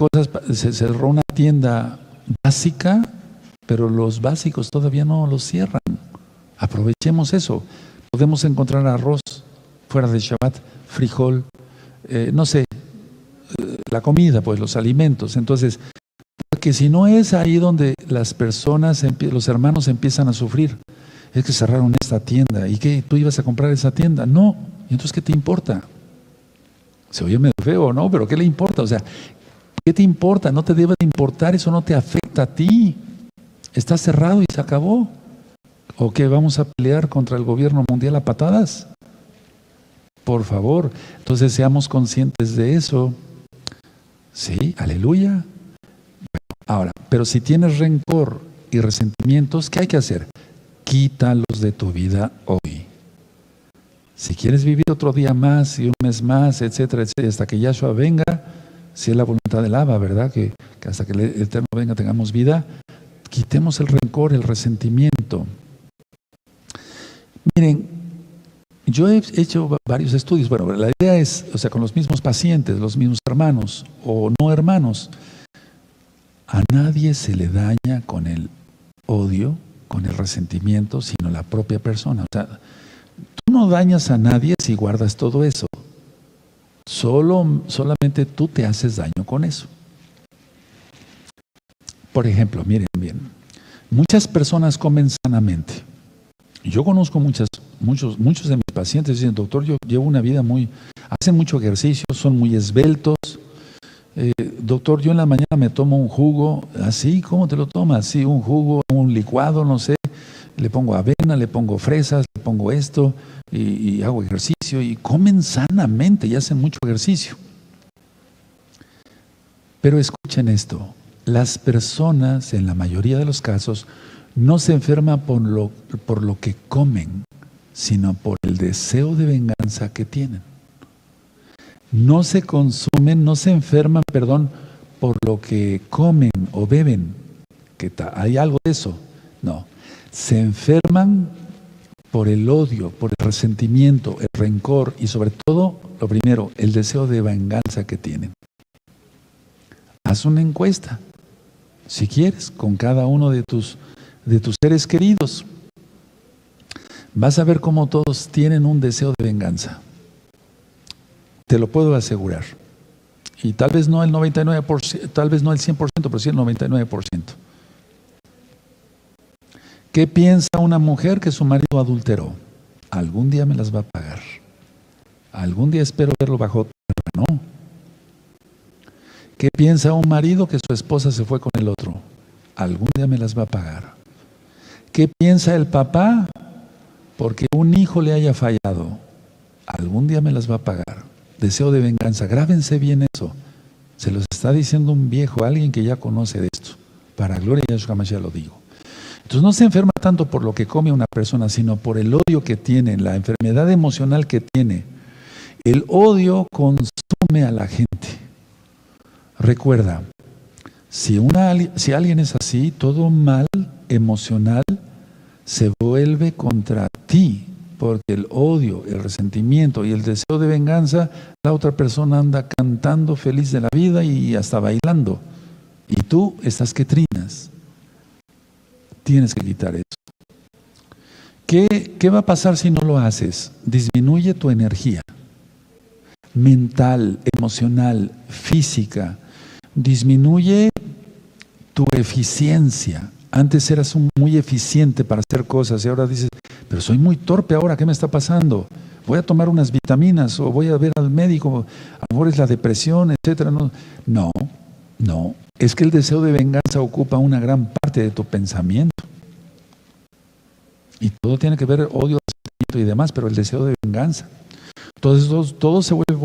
se cerró una tienda básica, pero los básicos todavía no los cierran. Aprovechemos eso. Podemos encontrar arroz fuera de Shabbat, frijol, no sé, la comida, pues los alimentos. Entonces, porque si no es ahí donde las personas, los hermanos empiezan a sufrir. Es que cerraron esta tienda. ¿Y qué? ¿Tú ibas a comprar esa tienda? No. ¿Y entonces qué te importa? Se oye medio feo, ¿no? Pero ¿qué le importa? O sea, ¿qué te importa? No te debe de importar, eso no te afecta a ti. Está cerrado y se acabó. ¿O qué? ¿Vamos a pelear contra el gobierno mundial a patadas? Por favor. Entonces seamos conscientes de eso. Sí, aleluya. Ahora, pero si tienes rencor y resentimientos, ¿qué hay que hacer? Quítalos de tu vida hoy. Si quieres vivir otro día más y un mes más, etcétera, etcétera, hasta que Yahshua venga, si es la voluntad del Abba, ¿verdad? Que hasta que el Eterno venga tengamos vida, quitemos el rencor, el resentimiento. Miren, yo he hecho varios estudios. Bueno, la idea es, o sea, con los mismos pacientes, los mismos hermanos o no hermanos, a nadie se le daña con el odio, con el resentimiento, sino la propia persona. O sea, tú no dañas a nadie si guardas todo eso. Solamente tú te haces daño con eso. Por ejemplo, miren bien, muchas personas comen sanamente. Yo conozco muchos de mis pacientes dicen, doctor, yo llevo una vida hacen mucho ejercicio, son muy esbeltos. Doctor, yo en la mañana me tomo un jugo, así, ¿cómo te lo tomas? Sí, un jugo, un licuado, no sé, le pongo avena, le pongo fresas, le pongo esto y hago ejercicio y comen sanamente y hacen mucho ejercicio. Pero escuchen esto, las personas en la mayoría de los casos no se enferman por lo que comen, sino por el deseo de venganza que tienen. No se consumen, no se enferman, por lo que comen o beben, que hay algo de eso. No, se enferman por el odio, por el resentimiento, el rencor y sobre todo, lo primero, el deseo de venganza que tienen. Haz una encuesta, si quieres, con cada uno de tus seres queridos. Vas a ver cómo todos tienen un deseo de venganza. Te lo puedo asegurar. Y tal vez no el 99%, tal vez no el 100%, pero sí el 99%. ¿Qué piensa una mujer que su marido adulteró? Algún día me las va a pagar. Algún día espero verlo bajo tierra, ¿no? ¿Qué piensa un marido que su esposa se fue con el otro? Algún día me las va a pagar. ¿Qué piensa el papá porque un hijo le haya fallado? Algún día me las va a pagar. Deseo de venganza, grábense bien eso. Se los está diciendo un viejo, alguien que ya conoce de esto. Para gloria de Yahshua Mashiach lo digo. Entonces no se enferma tanto por lo que come una persona, sino por el odio que tiene, la enfermedad emocional que tiene. El odio consume a la gente. Recuerda, si alguien es así, todo mal emocional se vuelve contra ti. Porque el odio, el resentimiento y el deseo de venganza, la otra persona anda cantando feliz de la vida y hasta bailando. Y tú estás que trinas. Tienes que quitar eso. ¿Qué va a pasar si no lo haces? Disminuye tu energía. mental, emocional, física. Disminuye tu eficiencia. Antes eras muy eficiente para hacer cosas y ahora dices, pero soy muy torpe ahora, ¿qué me está pasando? Voy a tomar unas vitaminas o voy a ver al médico, a lo mejor es la depresión, etcétera. No, es que el deseo de venganza ocupa una gran parte de tu pensamiento. Y todo tiene que ver, odio, resentimiento y demás, pero el deseo de venganza. Entonces todo se vuelve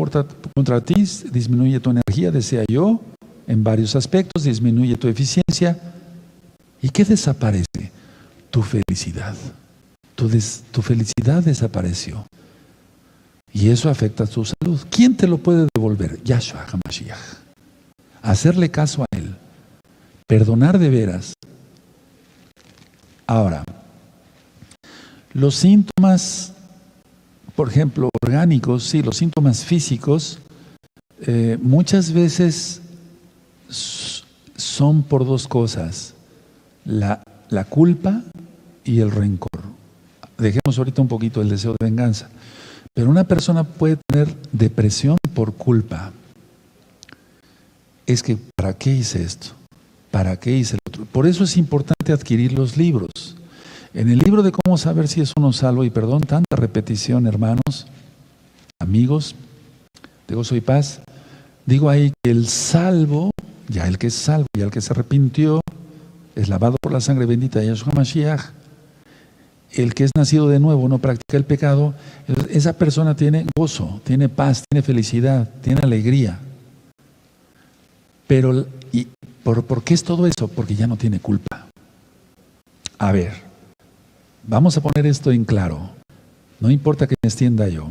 contra ti, disminuye tu energía, decía yo, en varios aspectos, disminuye tu eficiencia. ¿Y qué desaparece? Tu felicidad. Tu felicidad desapareció. Y eso afecta a tu salud. ¿Quién te lo puede devolver? Yahshua HaMashiach. Hacerle caso a Él. Perdonar de veras. Ahora, los síntomas, por ejemplo, orgánicos, sí, los síntomas físicos, muchas veces son por dos cosas. La culpa y el rencor. Dejemos ahorita un poquito el deseo de venganza. Pero una persona puede tener depresión por culpa. Es que, ¿para qué hice esto? ¿Para qué hice lo otro? Por eso es importante adquirir los libros. En el libro de cómo saber si es uno salvo, y perdón, tanta repetición, hermanos, amigos, de gozo y paz, digo ahí que el salvo, ya el que es salvo, ya el que se arrepintió, es lavado por la sangre bendita de Yahshua Mashiach. El que es nacido de nuevo, no practica el pecado, esa persona tiene gozo, tiene paz, tiene felicidad, tiene alegría. Pero, ¿por qué es todo eso? Porque ya no tiene culpa. A ver, vamos a poner esto en claro. No importa que me extienda yo.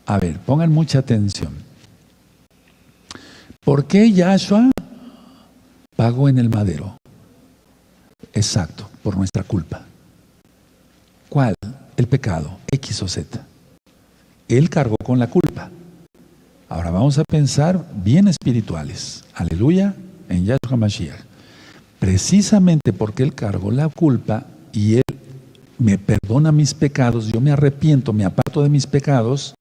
A ver, pongan mucha atención. ¿Por qué Yahshua pagó en el madero? Exacto, por nuestra culpa. ¿Cuál? El pecado, X o Z. Él cargó con la culpa. Ahora vamos a pensar bien espirituales. Aleluya, en Yahshua Mashiach. Precisamente porque Él cargó la culpa y Él me perdona mis pecados, yo me arrepiento, me aparto de mis pecados.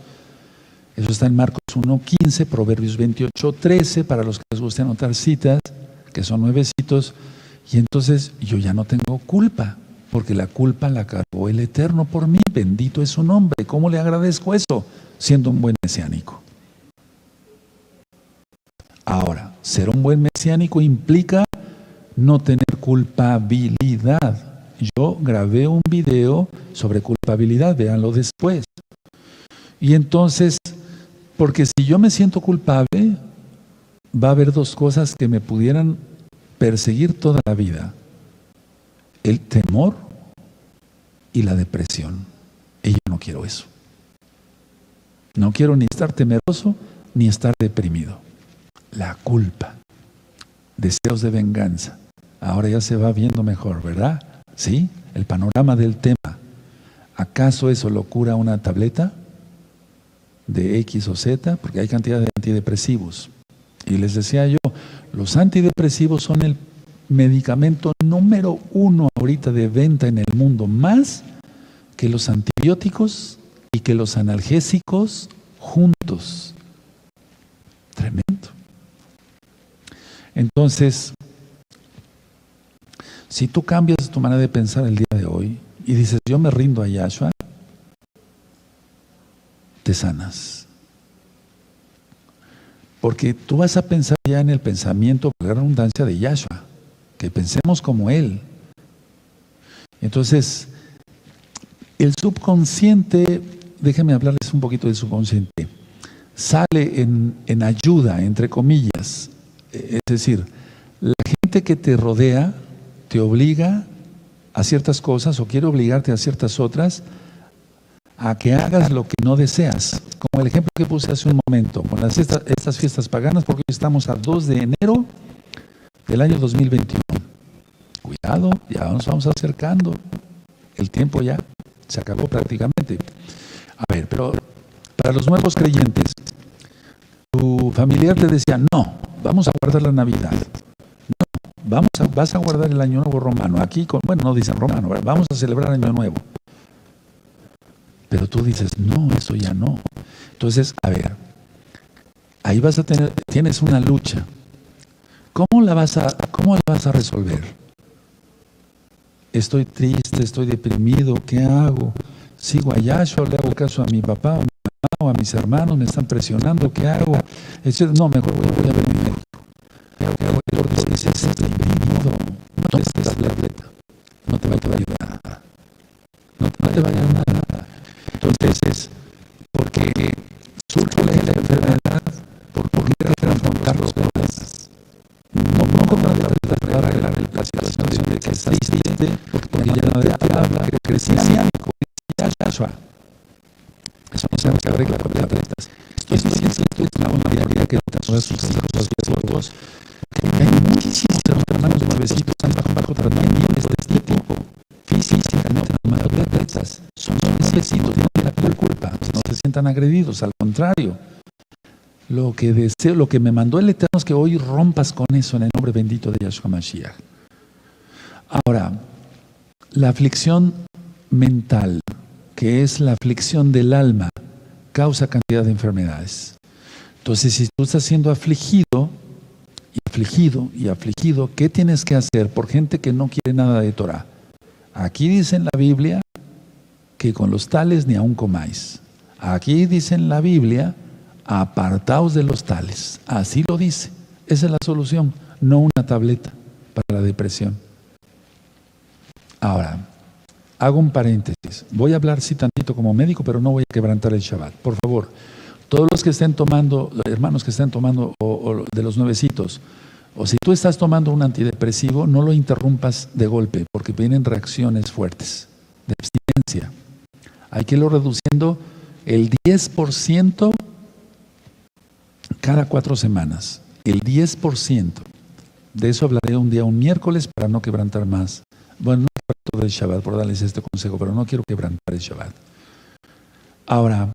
Eso está en Marcos 1:15, Proverbios 28:13, para los que les guste anotar citas, que son 9 citos. Y entonces yo ya no tengo culpa, porque la culpa la cargó el Eterno por mí. Bendito es su nombre. ¿Cómo le agradezco eso? Siendo un buen mesiánico. Ahora, ser un buen mesiánico implica no tener culpabilidad. Yo grabé un video sobre culpabilidad, véanlo después. Y entonces, porque si yo me siento culpable, va a haber dos cosas que me pudieran perseguir toda la vida: el temor y la depresión. Y yo no quiero eso. No quiero ni estar temeroso ni estar deprimido. La culpa, deseos de venganza. Ahora ya se va viendo mejor, ¿verdad? ¿Sí? El panorama del tema. ¿Acaso eso lo cura una tableta de X o Z? Porque hay cantidad de antidepresivos. Y les decía yo, los antidepresivos son el medicamento número 1 ahorita de venta en el mundo, más que los antibióticos y que los analgésicos juntos. Tremendo. Entonces, si tú cambias tu manera de pensar el día de hoy y dices, yo me rindo a Yahshua, te sanas. Porque tú vas a pensar ya en el pensamiento, por la redundancia, de Yahshua, que pensemos como Él. Entonces, el subconsciente, déjenme hablarles un poquito del subconsciente, sale en ayuda, entre comillas. Es decir, la gente que te rodea te obliga a ciertas cosas o quiere obligarte a ciertas otras, a que hagas lo que no deseas. Como el ejemplo que puse hace un momento, con estas fiestas paganas, porque hoy estamos a 2 de enero del año 2021. Cuidado, ya nos vamos acercando. El tiempo ya se acabó prácticamente. A ver, pero para los nuevos creyentes, tu familiar te decía, no, vamos a guardar la Navidad. No, vas a guardar el Año Nuevo romano. Aquí, bueno, no dicen romano, ¿verdad? Vamos a celebrar Año Nuevo. Pero tú dices, no, eso ya no. Entonces, a ver, ahí tienes una lucha. ¿Cómo la vas a resolver? Estoy triste, estoy deprimido, ¿qué hago? ¿Sigo a Yahshua, le hago caso a mi papá, a mi mamá o a mis hermanos? ¿Me están presionando? ¿Qué hago? No, mejor voy a ver a mi médico. ¿Qué hago? El doctor dice, estás deprimido, no estés tableta, no te va a ayudar nada. No te va a ayudar nada. Entonces, porque surge la enfermedad, por querer afrontar los problemas. No como tratar de arreglar la situación de que estás triste, porque ya nadie te habla, que eres mesiánico, Yahshua. Eso no se arregla con tabletas. Estoy en la mayoría que todas sus hijos, otros, que hay muchísimos hermanos nuevecitos que están bajo tratamiento de este tipo, física, no tomando tabletas. Son nuevecitos, tienen la culpa, no se sientan agredidos, al contrario. Lo que deseo, lo que me mandó el Eterno es que hoy rompas con eso en el nombre bendito de Yahshua Mashiach. Ahora, la aflicción mental, que es la aflicción del alma, causa cantidad de enfermedades. Entonces, si tú estás siendo afligido, ¿qué tienes que hacer por gente que no quiere nada de Torah? Aquí dice en la Biblia que con los tales ni aun comáis. Aquí dice en la Biblia, apartaos de los tales. Así lo dice. Esa es la solución, no una tableta para la depresión. Ahora, hago un paréntesis. Voy a hablar sí tantito como médico, pero no voy a quebrantar el Shabbat. Por favor, todos los que estén tomando, hermanos que estén tomando o de los nuevecitos, o si tú estás tomando un antidepresivo, no lo interrumpas de golpe, porque vienen reacciones fuertes de abstinencia. Hay que irlo reduciendo el 10% cada 4 semanas. El 10%. De eso hablaré un día, un miércoles, para no quebrantar más. Bueno, no quebranto del Shabbat, por darles este consejo, pero no quiero quebrantar el Shabbat. Ahora,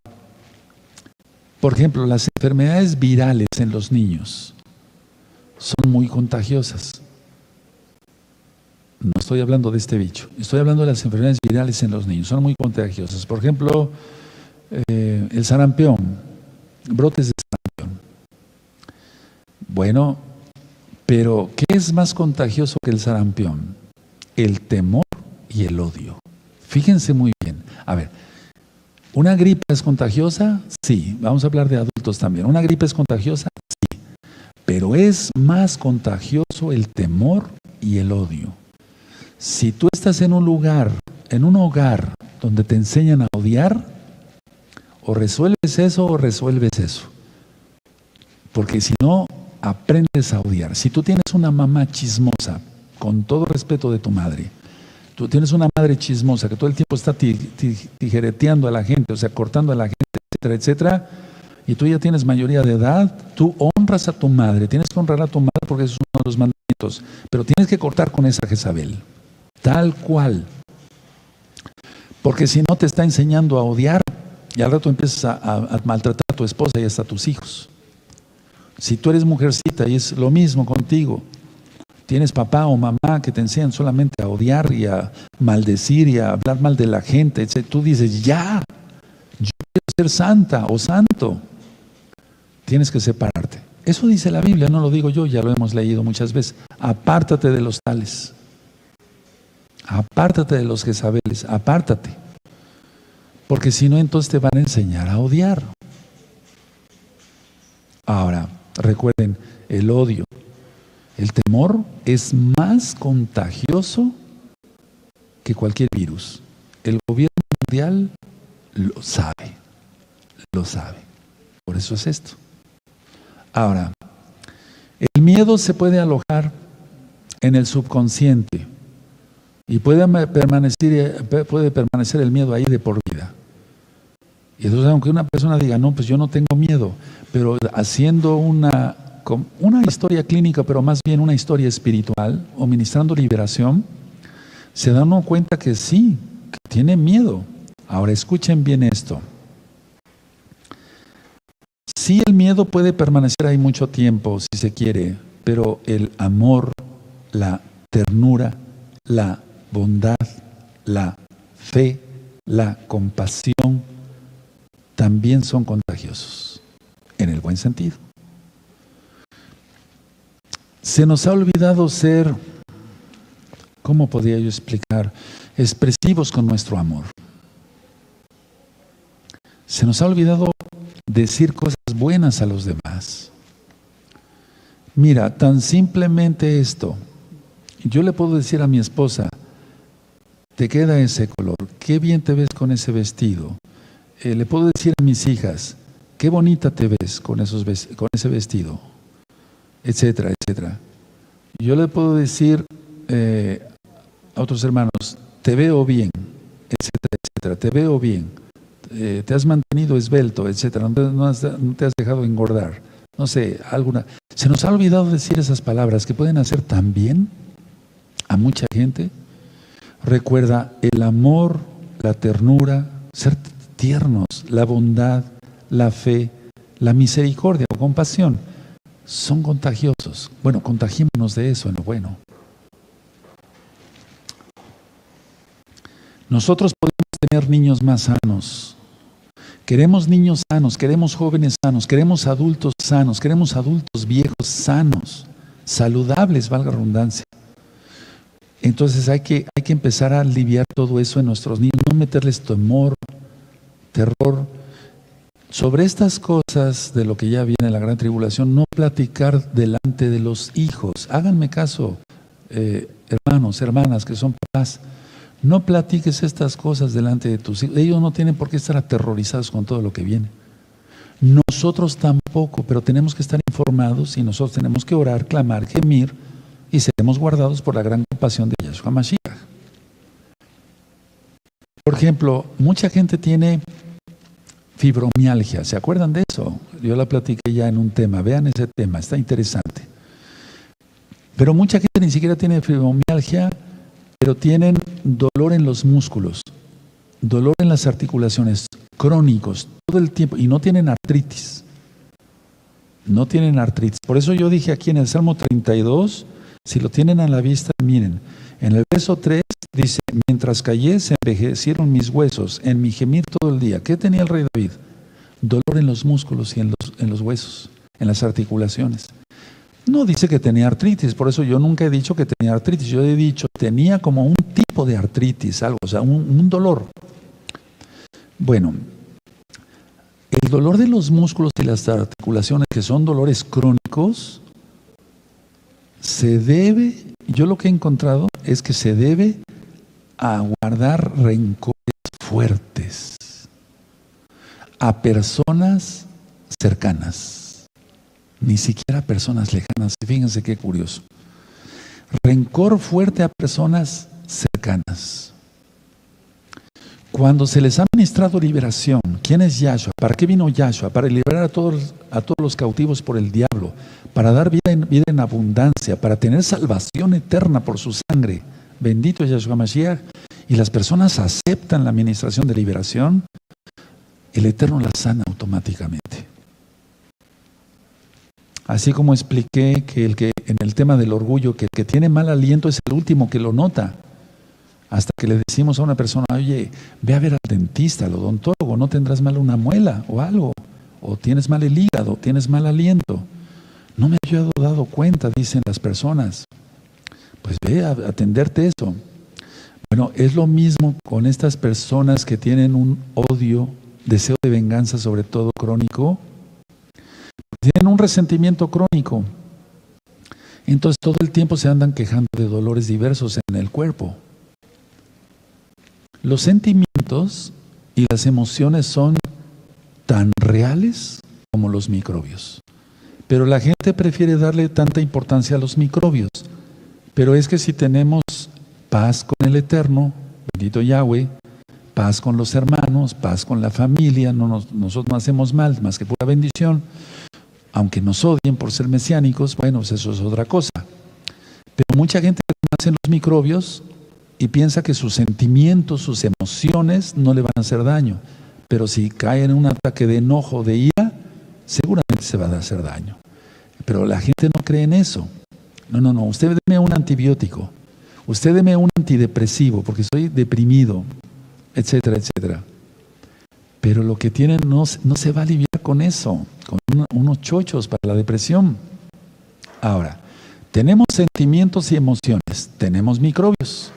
por ejemplo, las enfermedades virales en los niños son muy contagiosas. No estoy hablando de este bicho, estoy hablando de las enfermedades virales en los niños, son muy contagiosas. Por ejemplo, el sarampión, brotes de sarampión. Bueno, pero ¿qué es más contagioso que el sarampión? El temor y el odio. Fíjense muy bien. A ver, ¿una gripe es contagiosa? Sí. Vamos a hablar de adultos también. ¿Una gripe es contagiosa? Sí. Pero es más contagioso el temor y el odio. Si tú estás en un lugar, en un hogar donde te enseñan a odiar, o resuelves eso o resuelves eso. Porque si no, aprendes a odiar. Si tú tienes una mamá chismosa, con todo respeto de tu madre, tú tienes una madre chismosa que todo el tiempo está tijereteando a la gente, o sea, cortando a la gente, etcétera, etcétera, y tú ya tienes mayoría de edad, tú honras a tu madre, tienes que honrar a tu madre porque eso es uno de los mandamientos, pero tienes que cortar con esa Jezabel, tal cual. Porque si no te está enseñando a odiar, y al rato empiezas a maltratar a tu esposa y hasta a tus hijos. Si tú eres mujercita y es lo mismo contigo, tienes papá o mamá que te enseñan solamente a odiar y a maldecir y a hablar mal de la gente, etc. Tú dices, ya, yo quiero ser santa o santo. Tienes que separarte. Eso dice la Biblia, no lo digo yo, ya lo hemos leído muchas veces. Apártate de los tales. Apártate de los Jezabeles, apártate. Porque si no, entonces te van a enseñar a odiar. Ahora, recuerden, el odio, el temor es más contagioso que cualquier virus. El gobierno mundial lo sabe. Por eso es esto. Ahora, el miedo se puede alojar en el subconsciente y puede permanecer el miedo ahí de por vida. Y entonces, aunque una persona diga, no, pues yo no tengo miedo, pero haciendo una historia clínica, pero más bien una historia espiritual, o ministrando liberación, se da uno cuenta que sí, que tiene miedo. Ahora escuchen bien esto. Sí, el miedo puede permanecer ahí mucho tiempo, si se quiere, pero el amor, la ternura, la bondad, la fe, la compasión, también son contagiosos, en el buen sentido. Se nos ha olvidado ser, ¿cómo podría yo explicar? Expresivos con nuestro amor. Se nos ha olvidado decir cosas buenas a los demás. Mira, tan simplemente esto. Yo le puedo decir a mi esposa, te queda ese color, qué bien te ves con ese vestido. Le puedo decir a mis hijas, qué bonita te ves con ese vestido, etcétera, etcétera. Yo le puedo decir a otros hermanos, te veo bien, etcétera, etcétera, te veo bien, te has mantenido esbelto, etcétera, no te has dejado engordar, no sé, alguna. Se nos ha olvidado decir esas palabras que pueden hacer tan bien a mucha gente. Recuerda, el amor, la ternura, ser tiernos, la bondad, la fe, la misericordia o compasión, son contagiosos. Bueno, contagiémonos de eso en lo bueno. Nosotros podemos tener niños más sanos. Queremos niños sanos, queremos jóvenes sanos, queremos adultos sanos, queremos adultos viejos sanos, saludables, valga la redundancia. Entonces hay que empezar a aliviar todo eso en nuestros niños, no meterles temor, terror. Sobre estas cosas de lo que ya viene la gran tribulación, no platicar delante de los hijos. Háganme caso, hermanos, hermanas que son papás. No platiques estas cosas delante de tus hijos. Ellos no tienen por qué estar aterrorizados con todo lo que viene. Nosotros tampoco, pero tenemos que estar informados y nosotros tenemos que orar, clamar, gemir y seremos guardados por la gran compasión de Yahshua Mashiach. Por ejemplo, mucha gente tiene fibromialgia. ¿Se acuerdan de eso? Yo la platiqué ya en un tema. Vean ese tema, está interesante. Pero mucha gente ni siquiera tiene fibromialgia, pero tienen dolor en los músculos, dolor en las articulaciones, crónicos, todo el tiempo, y no tienen artritis. No tienen artritis. Por eso yo dije aquí en el Salmo 32, si lo tienen a la vista, miren, en el verso 3 dice, mientras callé se envejecieron mis huesos, en mi gemir todo el día. ¿Qué tenía el rey David? Dolor en los músculos y en los huesos, en las articulaciones. No dice que tenía artritis, por eso yo nunca he dicho que tenía artritis. Yo he dicho, tenía como un tipo de artritis, algo, o sea, un dolor. Bueno, el dolor de los músculos y las articulaciones, que son dolores crónicos, se debe, yo lo que he encontrado es que se debe a guardar rencores fuertes a personas cercanas, ni siquiera a personas lejanas. Fíjense qué curioso. Rencor fuerte a personas cercanas. Cuando se les ha ministrado liberación, ¿quién es Yahshua? ¿Para qué vino Yahshua? Para liberar a todos los cautivos por el diablo, para dar vida en abundancia, para tener salvación eterna por su sangre. Bendito es Yahshua Mashiach. Y las personas aceptan la administración de liberación, el Eterno la sana automáticamente. Así como expliqué que en el tema del orgullo, que el que tiene mal aliento es el último que lo nota. Hasta que le decimos a una persona, oye, ve a ver al dentista, al odontólogo, no tendrás mal una muela o algo, o tienes mal el hígado, tienes mal aliento. No me había dado cuenta, dicen las personas. Pues ve a atenderte eso. Bueno, es lo mismo con estas personas que tienen un odio, deseo de venganza, sobre todo crónico. Tienen un resentimiento crónico. Entonces todo el tiempo se andan quejando de dolores diversos en el cuerpo. Los sentimientos y las emociones son tan reales como los microbios. Pero la gente prefiere darle tanta importancia a los microbios. Pero es que si tenemos paz con el Eterno, bendito Yahweh, paz con los hermanos, paz con la familia, nosotros no hacemos mal, más que pura bendición, aunque nos odien por ser mesiánicos, bueno, pues eso es otra cosa. Pero mucha gente nace en los microbios y piensa que sus sentimientos, sus emociones no le van a hacer daño. Pero si cae en un ataque de enojo, de ira, seguramente se va a hacer daño. Pero la gente no cree en eso. No, usted deme un antibiótico, usted deme un antidepresivo porque estoy deprimido, etcétera, etcétera. Pero lo que tienen no se va a aliviar con eso, con unos chochos para la depresión. Ahora, tenemos sentimientos y emociones, tenemos microbios.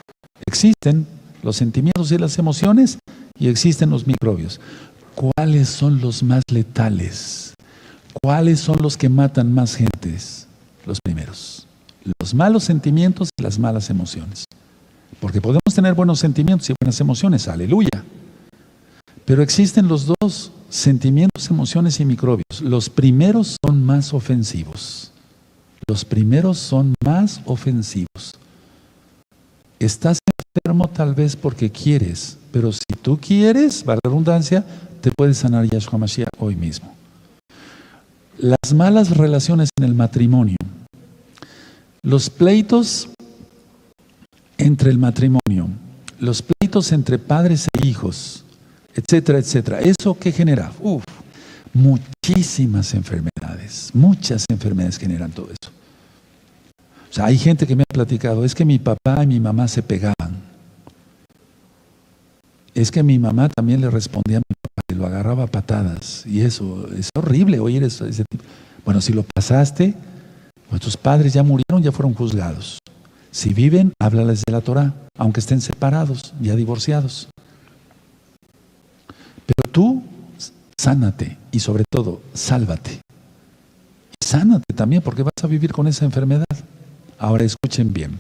Existen los sentimientos y las emociones y existen los microbios. ¿Cuáles son los más letales? ¿Cuáles son los que matan más gentes? Los primeros. Los malos sentimientos y las malas emociones. Porque podemos tener buenos sentimientos y buenas emociones, aleluya. Pero existen los dos, sentimientos, emociones y microbios. Los primeros son más ofensivos. Los primeros son más ofensivos. Estás enfermo tal vez porque quieres, pero si tú quieres, para la redundancia, te puede sanar Yahshua Mashiach hoy mismo. Las malas relaciones en el matrimonio. Los pleitos entre el matrimonio. Los pleitos entre padres e hijos. Etcétera, etcétera. ¿Eso qué genera? Muchísimas enfermedades. Muchas enfermedades generan todo eso. O sea, hay gente que me ha platicado, es que mi papá y mi mamá se pegaban. Es que mi mamá también le respondía a mi papá y lo agarraba a patadas. Y eso, es horrible oír eso, ese tipo. Bueno, si lo pasaste, pues tus padres ya murieron, ya fueron juzgados. Si viven, háblales de la Torah, aunque estén separados, ya divorciados. Pero tú, sánate y sobre todo, sálvate. Y sánate también porque vas a vivir con esa enfermedad. Ahora escuchen bien.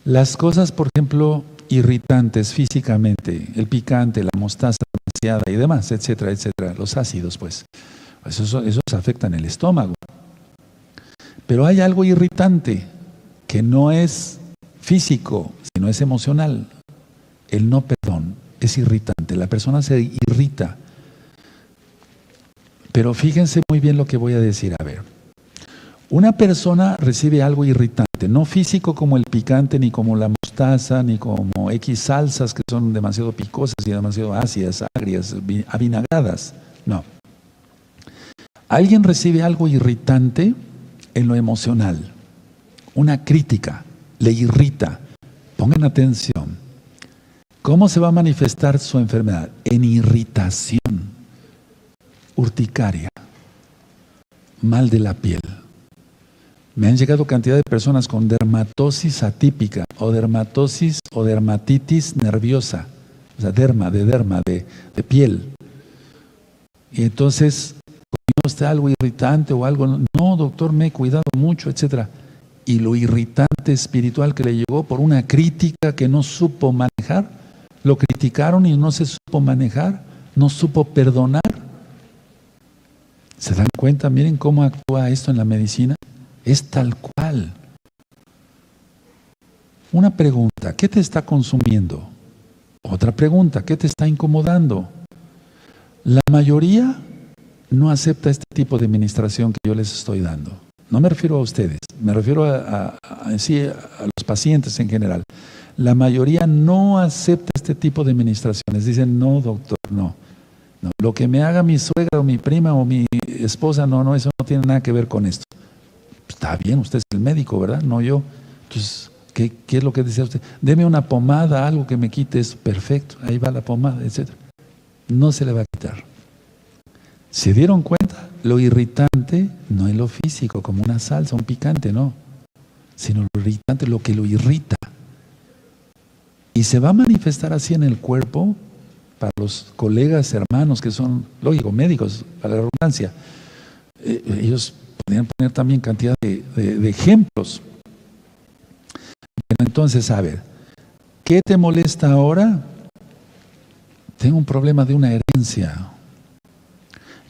Las cosas, por ejemplo, irritantes físicamente, el picante, la mostaza demasiada y demás, etcétera, etcétera, los ácidos, pues, esos afectan el estómago. Pero hay algo irritante que no es físico, sino es emocional. El no perdón es irritante, la persona se irrita. Pero fíjense muy bien lo que voy a decir, a ver. Una persona recibe algo irritante, no físico como el picante, ni como la mostaza, ni como X salsas que son demasiado picosas y demasiado ácidas, agrias, avinagradas. No. Alguien recibe algo irritante en lo emocional. Una crítica le irrita. Pongan atención. ¿Cómo se va a manifestar su enfermedad? En irritación, urticaria, mal de la piel. Me han llegado cantidad de personas con dermatosis atípica o dermatosis o dermatitis nerviosa, o sea, de piel. Y entonces, ¿comió usted algo irritante o algo? No, doctor, me he cuidado mucho, etcétera. Y lo irritante espiritual que le llegó por una crítica que no supo manejar, lo criticaron y no se supo manejar, no supo perdonar. ¿Se dan cuenta? Miren cómo actúa esto en la medicina. Es tal cual. Una pregunta, ¿qué te está consumiendo? Otra pregunta, ¿qué te está incomodando? La mayoría no acepta este tipo de administración que yo les estoy dando. No me refiero a ustedes, me refiero a los pacientes en general. La mayoría no acepta este tipo de administraciones. Dicen, no, doctor, no. Lo que me haga mi suegra o mi prima o mi esposa, no, eso no tiene nada que ver con esto. Está bien, usted es el médico, ¿verdad? No yo. Entonces, ¿qué es lo que decía usted? Deme una pomada, algo que me quite eso. Perfecto, ahí va la pomada, etc. No se le va a quitar. ¿Se dieron cuenta? Lo irritante no es lo físico, como una salsa, un picante, no. Sino lo irritante, lo que lo irrita. Y se va a manifestar así en el cuerpo para los colegas, hermanos que son, lógico, médicos, para la redundancia. Ellos podrían poner también cantidad de ejemplos. Bueno, entonces, a ver, ¿qué te molesta ahora? Tengo un problema de una herencia.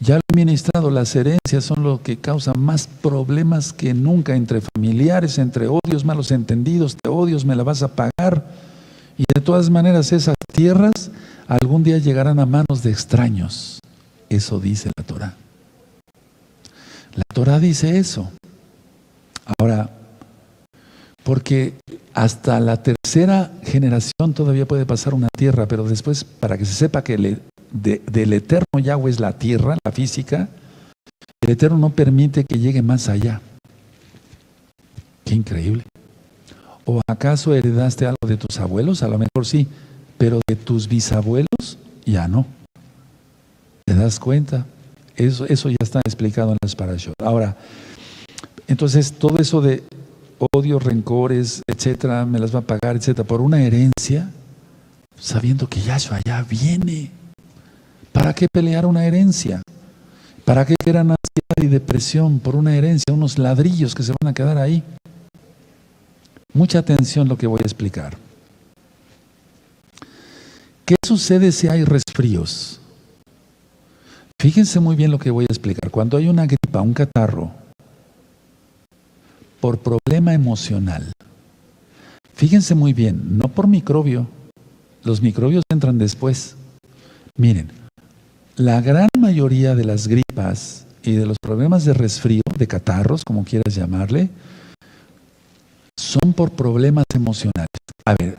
Ya lo he ministrado, las herencias son lo que causa más problemas que nunca entre familiares, entre odios, malos entendidos, te odios, me la vas a pagar. Y de todas maneras esas tierras algún día llegarán a manos de extraños. Eso dice la Torah. La Torah dice eso. Ahora, porque hasta la tercera generación todavía puede pasar una tierra, pero después, para que se sepa que del eterno Yahweh es la tierra, la física, el eterno no permite que llegue más allá. Qué increíble. ¿O acaso heredaste algo de tus abuelos? A lo mejor sí, pero de tus bisabuelos ya no. ¿Te das cuenta? Eso ya está explicado en las parashot. Ahora, entonces todo eso de odio, rencores, etcétera, me las va a pagar, etcétera, por una herencia, sabiendo que Yahshua ya viene. ¿Para qué pelear una herencia? ¿Para qué crear ansiedad y depresión por una herencia, unos ladrillos que se van a quedar ahí? Mucha atención lo que voy a explicar. ¿Qué sucede si hay resfríos? Fíjense muy bien lo que voy a explicar. Cuando hay una gripa, un catarro, por problema emocional, fíjense muy bien, no por microbio, los microbios entran después. Miren, la gran mayoría de las gripas y de los problemas de resfrío, de catarros, como quieras llamarle, son por problemas emocionales. A ver,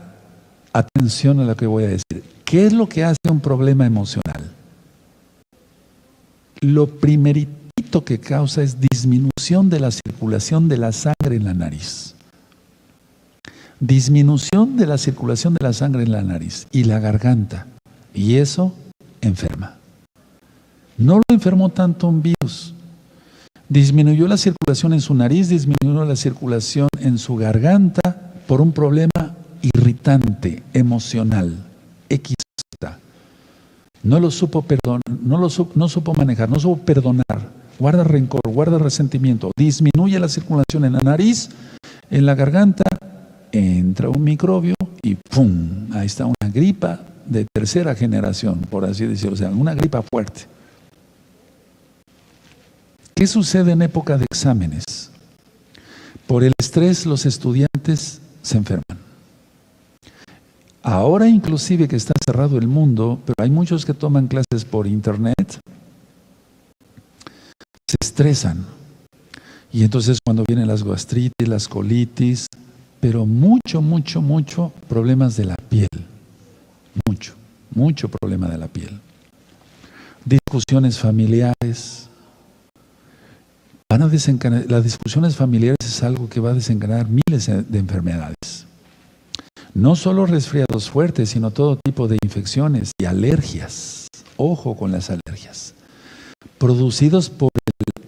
atención a lo que voy a decir. ¿Qué es lo que hace un problema emocional? Lo primeritito que causa es disminución de la circulación de la sangre en la nariz. Disminución de la circulación de la sangre en la nariz y la garganta. Y eso enferma. No lo enfermó tanto un virus. Disminuyó la circulación en su nariz, disminuyó la circulación en su garganta por un problema irritante, emocional, X. No lo supo perdonar, no supo manejar, no supo perdonar, guarda rencor, guarda resentimiento, disminuye la circulación en la nariz, en la garganta, entra un microbio y ¡pum! Ahí está una gripa de tercera generación, por así decirlo, o sea, una gripa fuerte. ¿Qué sucede en época de exámenes? Por el estrés los estudiantes se enferman. Ahora inclusive que está cerrado el mundo, pero hay muchos que toman clases por internet, se estresan. Y entonces cuando vienen las gastritis, las colitis, pero mucho problemas de la piel. Mucho problema de la piel. Discusiones familiares. Las discusiones familiares es algo que va a desencadenar miles de enfermedades. No solo resfriados fuertes, sino todo tipo de infecciones y alergias. Ojo con las alergias. Producidos por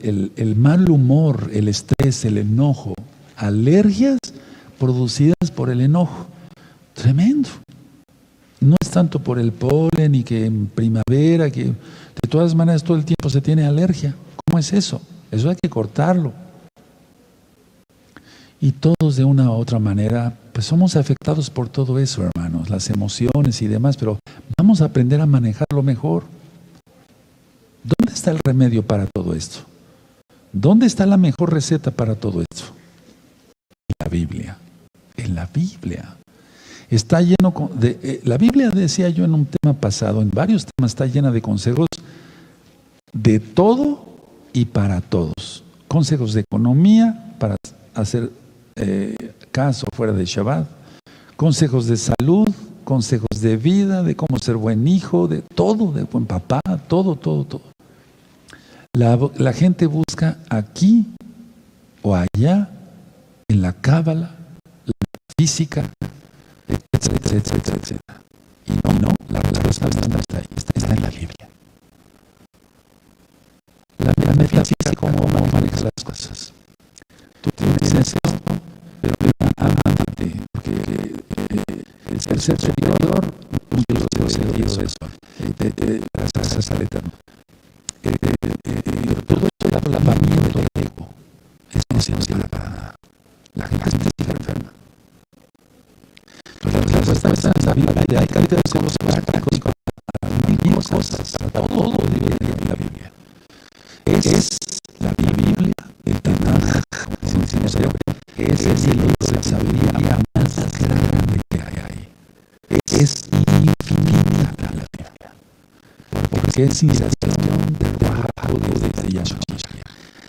el mal humor, el estrés, el enojo. Alergias producidas por el enojo. Tremendo. No es tanto por el polen y que en primavera, que de todas maneras todo el tiempo se tiene alergia. ¿Cómo es eso? Eso hay que cortarlo. Y todos de una u otra manera, pues somos afectados por todo eso, hermanos, las emociones y demás, pero vamos a aprender a manejarlo mejor. ¿Dónde está el remedio para todo esto? ¿Dónde está la mejor receta para todo esto? En la Biblia. En la Biblia. Está lleno de... la Biblia, decía yo en un tema pasado, en varios temas, está llena de consejos de todo y para todos. Consejos de economía para hacer caso fuera de Shabbat, consejos de salud, consejos de vida, de cómo ser buen hijo, de todo, de buen papá, todo. La gente busca aquí o allá, en la cábala, la física, etcétera. Y no, la respuesta no está ahí, está en la Biblia. La metafísica, cómo manejas las cosas. Tú tienes esto, pero amante, porque el ser superior, muchos de los eso, las casas al eterno. Pero todo esto es la manía del ego. Eso no sirve para nada. La gente está enferma. Entonces la respuesta está en la Biblia. Hay cantidad de consejos prácticos para mil cosas. Para todo debería ir la Biblia. Es la Biblia, el Tanaj, como decimos ahora, es el libro de sabiduría más grande que hay ahí. Es infinita la Biblia, porque es inspiración del Ruach de Yahshua.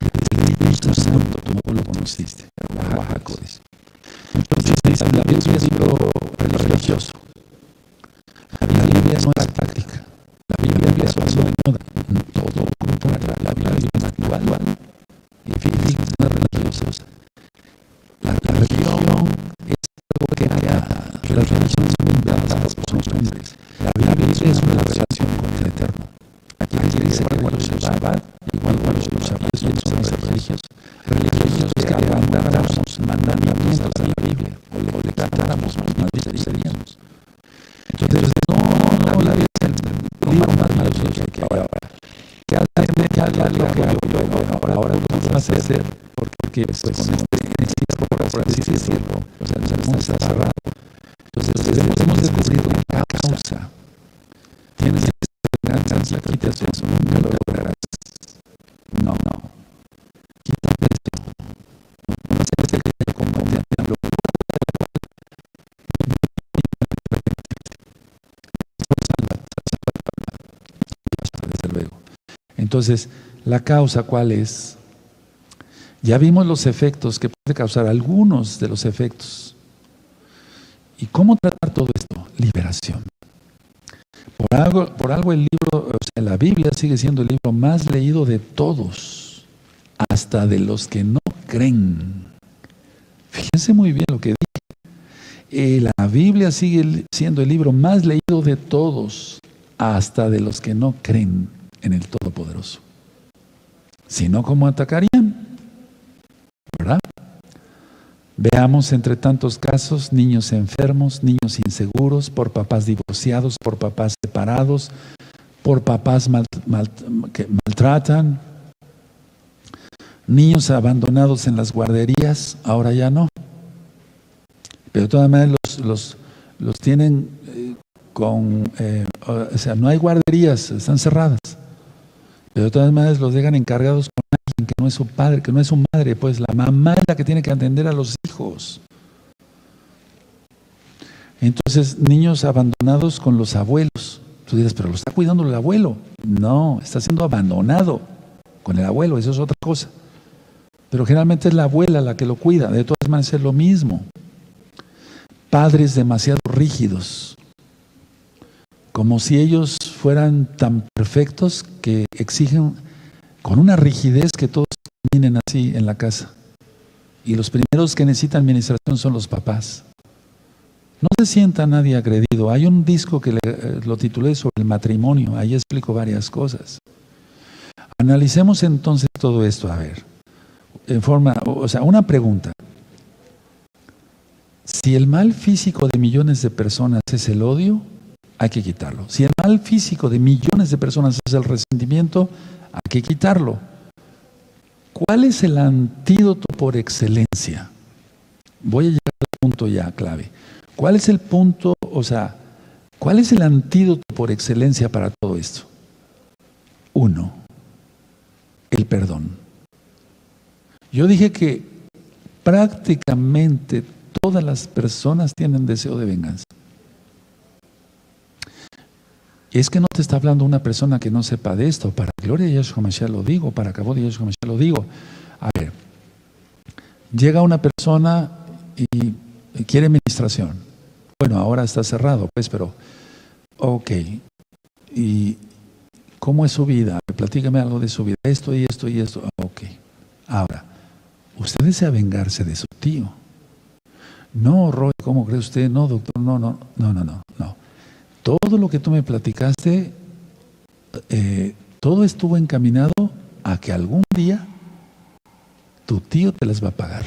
El Espíritu Santo, tú no lo conociste, Ruach. Entonces dicen, la Biblia es un libro religioso. La Biblia no es práctica. La Biblia pasó de moda. Todo contrario. La Biblia es actual y física, no es religiosa. La religión es algo que haya. Las religiones son inventadas por los hombres. La Biblia es una revelación hacer, porque pues, con este por así decirlo, o sea, nos está cerrado. Entonces debemos descubrir la causa. Tienes venganza, quitas eso, nunca lo lograrás. No. Quita eso. No seas el que combate a la locura de la cual desde luego. Entonces, ¿la causa cuál es? Ya vimos los efectos que puede causar, algunos de los efectos. ¿Y cómo tratar todo esto? Liberación. Por algo el libro, o sea, la Biblia sigue siendo el libro más leído de todos, hasta de los que no creen. Fíjense muy bien lo que dije. La Biblia sigue siendo el libro más leído de todos, hasta de los que no creen en el Todopoderoso. Si no, ¿cómo atacarían? ¿Verdad? Veamos entre tantos casos, niños enfermos, niños inseguros, por papás divorciados, por papás separados, por papás que maltratan, niños abandonados en las guarderías, ahora ya no. Pero de todas maneras los tienen o sea, no hay guarderías, están cerradas. Pero de todas maneras los dejan encargados con alguien que no es su padre, que no es su madre, pues la mamá es la que tiene que atender a los hijos. Entonces, niños abandonados con los abuelos. Tú dirás, pero lo está cuidando el abuelo. No, está siendo abandonado con el abuelo, eso es otra cosa. Pero generalmente es la abuela la que lo cuida, de todas maneras es lo mismo. Padres demasiado rígidos, como si ellos fueran tan perfectos que exigen con una rigidez que todos terminen así en la casa. Y los primeros que necesitan administración son los papás. No se sienta nadie agredido. Hay un disco que lo titulé sobre el matrimonio, ahí explico varias cosas. Analicemos entonces todo esto, a ver, en forma, o sea, una pregunta. Si el mal físico de millones de personas es el odio, hay que quitarlo. Si el mal físico de millones de personas es el resentimiento, hay que quitarlo. ¿Cuál es el antídoto por excelencia? Voy a llegar al punto ya clave. ¿Cuál es el punto, o sea, cuál es el antídoto por excelencia para todo esto? 1, el perdón. Yo dije que prácticamente todas las personas tienen deseo de venganza. Es que no te está hablando una persona que no sepa de esto. Para gloria de Yahshua Mashiach lo digo, para cabo de Yahshua Mashiach lo digo. A ver, llega una persona y quiere administración. Bueno, ahora está cerrado, pues, pero, ok. ¿Y cómo es su vida? Platícame algo de su vida. Esto y esto y esto. Ok. Ahora, usted desea vengarse de su tío. No, Roy, ¿cómo cree usted? No, doctor, no. Todo lo que tú me platicaste, todo estuvo encaminado a que algún día tu tío te las va a pagar,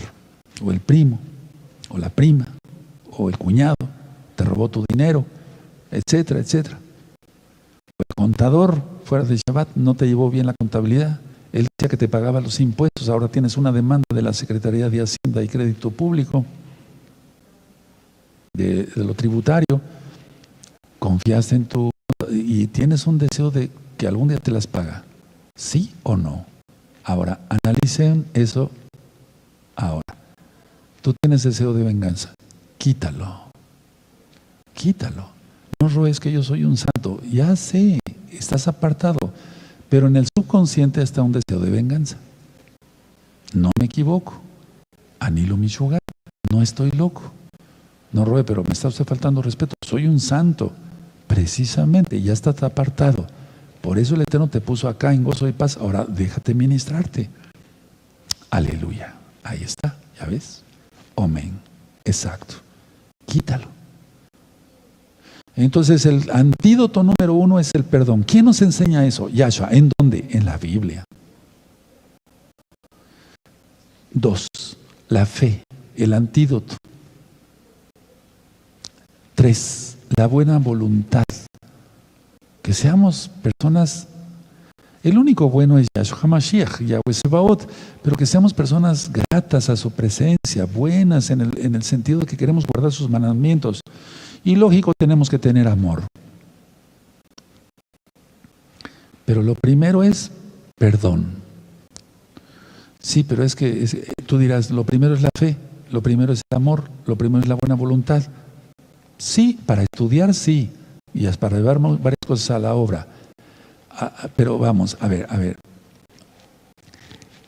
o el primo, o la prima, o el cuñado, te robó tu dinero, etcétera, etcétera. El contador, fuera de Shabbat, no te llevó bien la contabilidad. Él decía que te pagaba los impuestos, ahora tienes una demanda de la Secretaría de Hacienda y Crédito Público, de lo tributario. Confiaste en tu... y tienes un deseo de que algún día te las paga. ¿Sí o no? Ahora, analicen eso ahora. Tú tienes deseo de venganza. Quítalo. No, Roy, es que yo soy un santo. Ya sé, estás apartado. Pero en el subconsciente está un deseo de venganza. No me equivoco. Anilo Mishugat. No estoy loco. No, Roy, pero me está usted faltando respeto. Soy un santo. Precisamente, ya está apartado. Por eso el Eterno te puso acá en gozo y paz. Ahora déjate ministrarte. Aleluya. Ahí está, ¿ya ves? Amén. Exacto. Quítalo. Entonces el antídoto número 1 es el perdón. ¿Quién nos enseña eso? Yahshua. ¿En dónde? En la Biblia. 2, la fe, el antídoto. 3, la buena voluntad. Que seamos personas El único bueno es Yahshua HaMashiach, Yahweh Sebaot, pero que seamos personas gratas a su presencia, buenas en el sentido de que queremos guardar sus mandamientos. Y lógico, tenemos que tener amor. Pero lo primero es perdón. Sí, pero es que tú dirás, lo primero es la fe, lo primero es el amor, lo primero es la buena voluntad. Sí, para estudiar sí, y es para llevar varias cosas a la obra. Pero vamos, a ver.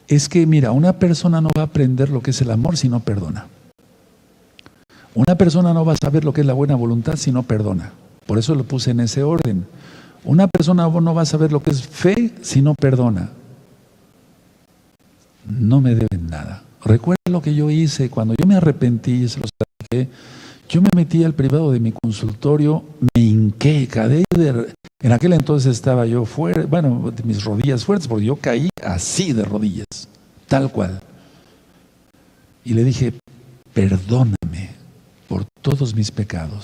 Es que mira, una persona no va a aprender lo que es el amor si no perdona. Una persona no va a saber lo que es la buena voluntad si no perdona. Por eso lo puse en ese orden. Una persona no va a saber lo que es fe si no perdona. No me deben nada. Recuerda lo que yo hice cuando yo me arrepentí, se los expliqué. Yo me metí al privado de mi consultorio, me hinqué, en aquel entonces estaba yo fuerte, bueno, de mis rodillas fuertes, porque yo caí así de rodillas, tal cual. Y le dije, perdóname por todos mis pecados.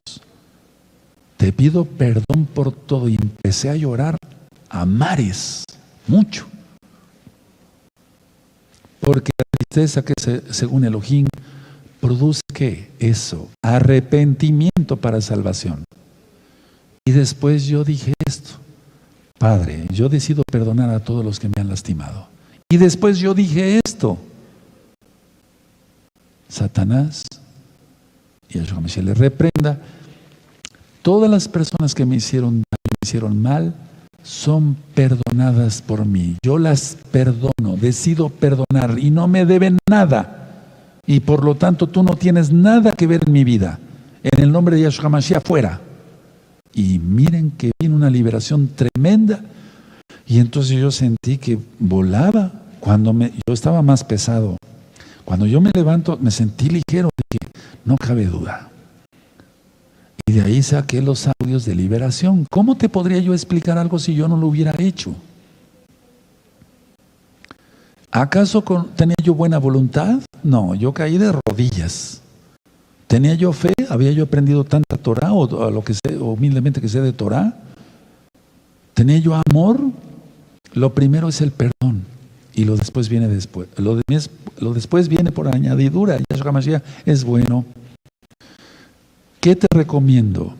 Te pido perdón por todo. Y empecé a llorar a mares, mucho. Porque la tristeza que según Elohim produce ¿qué? Eso, arrepentimiento para salvación. Y después yo dije esto, Padre, yo decido perdonar a todos los que me han lastimado. Y después yo dije esto, Satanás, y Yahshua HaMashiach le reprenda, todas las personas que me hicieron daño, me hicieron mal, son perdonadas por mí. Yo las perdono, decido perdonar y no me deben nada. Y por lo tanto tú no tienes nada que ver en mi vida. En el nombre de Yahshua HaMashiach, fuera. Y miren que vino una liberación tremenda. Y entonces yo sentí que volaba. Yo estaba más pesado. Cuando yo me levanto, me sentí ligero. Dije, no cabe duda. Y de ahí saqué los audios de liberación. ¿Cómo te podría yo explicar algo si yo no lo hubiera hecho? ¿Acaso tenía yo buena voluntad? No, yo caí de rodillas. ¿Tenía yo fe? ¿Había yo aprendido tanta Torah o lo que sé, o humildemente que sé de Torah? ¿Tenía yo amor? Lo primero es el perdón y lo después viene después. Lo después viene por añadidura. Yahshua HaMashiach es bueno. ¿Qué te recomiendo?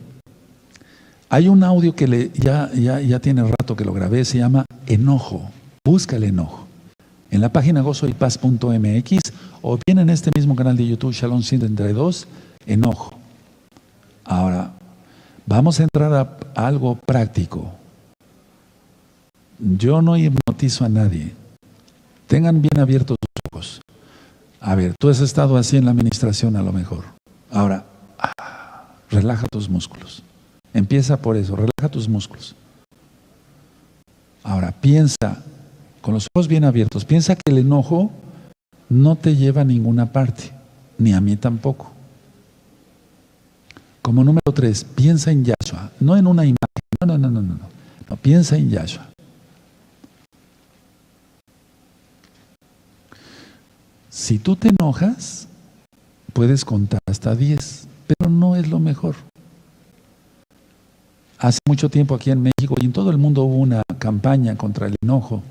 Hay un audio que ya tiene rato que lo grabé, se llama Enojo. Busca el enojo. En la página gozoypaz.mx o bien en este mismo canal de YouTube, Shalom 132, enojo. Ahora, vamos a entrar a algo práctico. Yo no hipnotizo a nadie. Tengan bien abiertos sus ojos. A ver, tú has estado así en la administración a lo mejor. Ahora, relaja tus músculos. Empieza por eso, relaja tus músculos. Ahora, piensa, con los ojos bien abiertos, piensa que el enojo no te lleva a ninguna parte, ni a mí tampoco. Como número 3, piensa en Yahshua, no en una imagen, no, piensa en Yahshua. Si tú te enojas, puedes contar hasta 10, pero no es lo mejor. Hace mucho tiempo aquí en México y en todo el mundo hubo una campaña contra el enojo.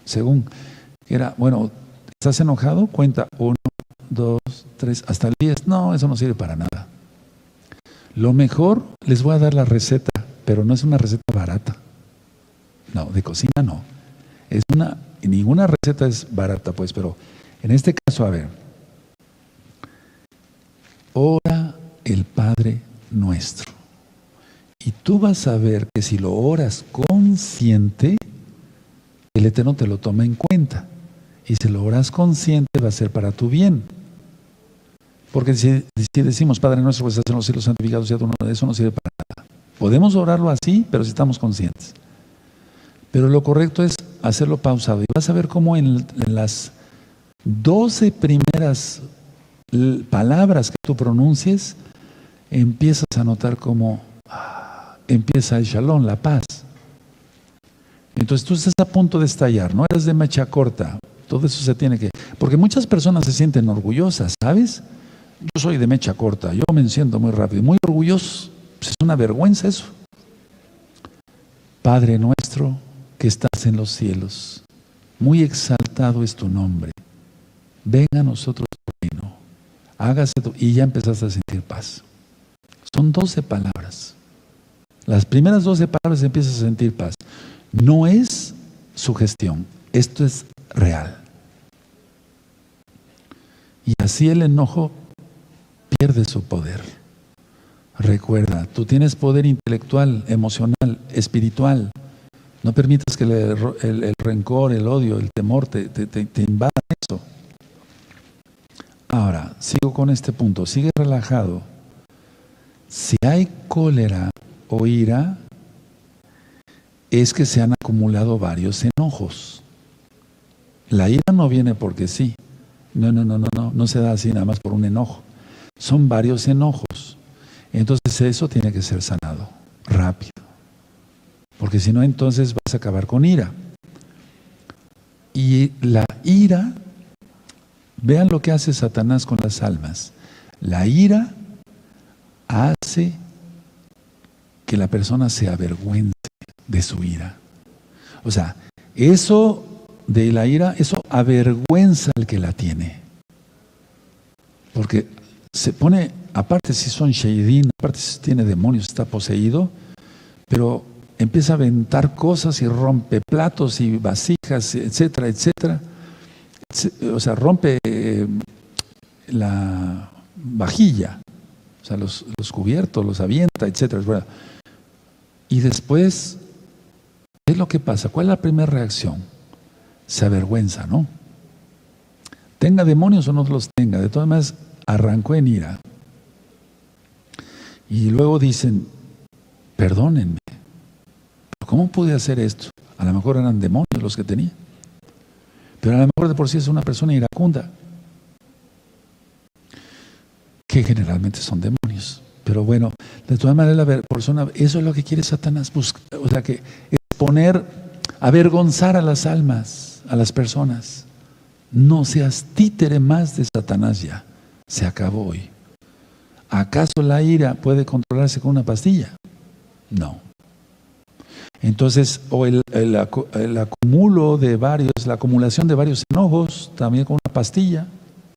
Según era, bueno, ¿estás enojado? Cuenta 1, 2, 3, hasta el 10. No, eso no sirve para nada. Lo mejor, les voy a dar la receta, pero no es una receta barata. No, de cocina no. Ninguna receta es barata, pues, pero en este caso, a ver. Ora el Padre Nuestro. Y tú vas a ver que si lo oras consciente, el Eterno te lo toma en cuenta. Y si lo oras consciente, va a ser para tu bien. Porque si decimos, Padre Nuestro que estás en los cielos, santificado sea tu nombre, eso no sirve para nada. Podemos orarlo así, pero si estamos conscientes. Pero lo correcto es hacerlo pausado. Y vas a ver cómo en las 12 primeras palabras que tú pronuncies, empiezas a notar cómo empieza el shalom, la paz. Entonces tú estás a punto de estallar, no eres de mecha corta. Todo eso se tiene que... Porque muchas personas se sienten orgullosas, ¿sabes? Yo soy de mecha corta, yo me enciendo muy rápido, muy orgulloso. Pues es una vergüenza eso. Padre nuestro que estás en los cielos. Muy exaltado es tu nombre. Venga a nosotros tu reino. Hágase tu... Y ya empezaste a sentir paz. Son 12 palabras. Las primeras 12 palabras empiezas a sentir paz. No es sugestión. Esto es real. Y así el enojo pierde su poder. Recuerda, tú tienes poder intelectual, emocional, espiritual. No permitas que el rencor, el odio, el temor te invadan eso. Ahora, sigo con este punto. Sigue relajado. Si hay cólera o ira, es que se han acumulado varios enojos. La ira no viene porque sí. No se da así nada más por un enojo. Son varios enojos. Entonces eso tiene que ser sanado rápido. Porque si no, entonces vas a acabar con ira. Y la ira, vean lo que hace Satanás con las almas. La ira hace que la persona se avergüence de su ira. O sea, eso de la ira, eso avergüenza al que la tiene. Porque se pone, aparte si son sheidim, aparte si tiene demonios, está poseído, pero empieza a aventar cosas y rompe platos y vasijas, etcétera, etcétera. O sea, rompe la vajilla, o sea, los cubiertos, los avienta, etcétera. Y después, ¿qué es lo que pasa? ¿Cuál es la primera reacción? Se avergüenza, ¿no? Tenga demonios o no los tenga, de todas maneras arrancó en ira. Y luego dicen, perdónenme, ¿cómo pude hacer esto? A lo mejor eran demonios los que tenía, pero a lo mejor de por sí es una persona iracunda, que generalmente son demonios. Pero bueno, de todas maneras la persona, eso es lo que quiere Satanás buscar, o sea, que exponer, avergonzar a las almas, a las personas. No seas títere más de Satanás ya. Se acabó hoy. ¿Acaso la ira puede controlarse con una pastilla? No. Entonces, o el acumulo de varios, la acumulación de varios enojos, también con una pastilla,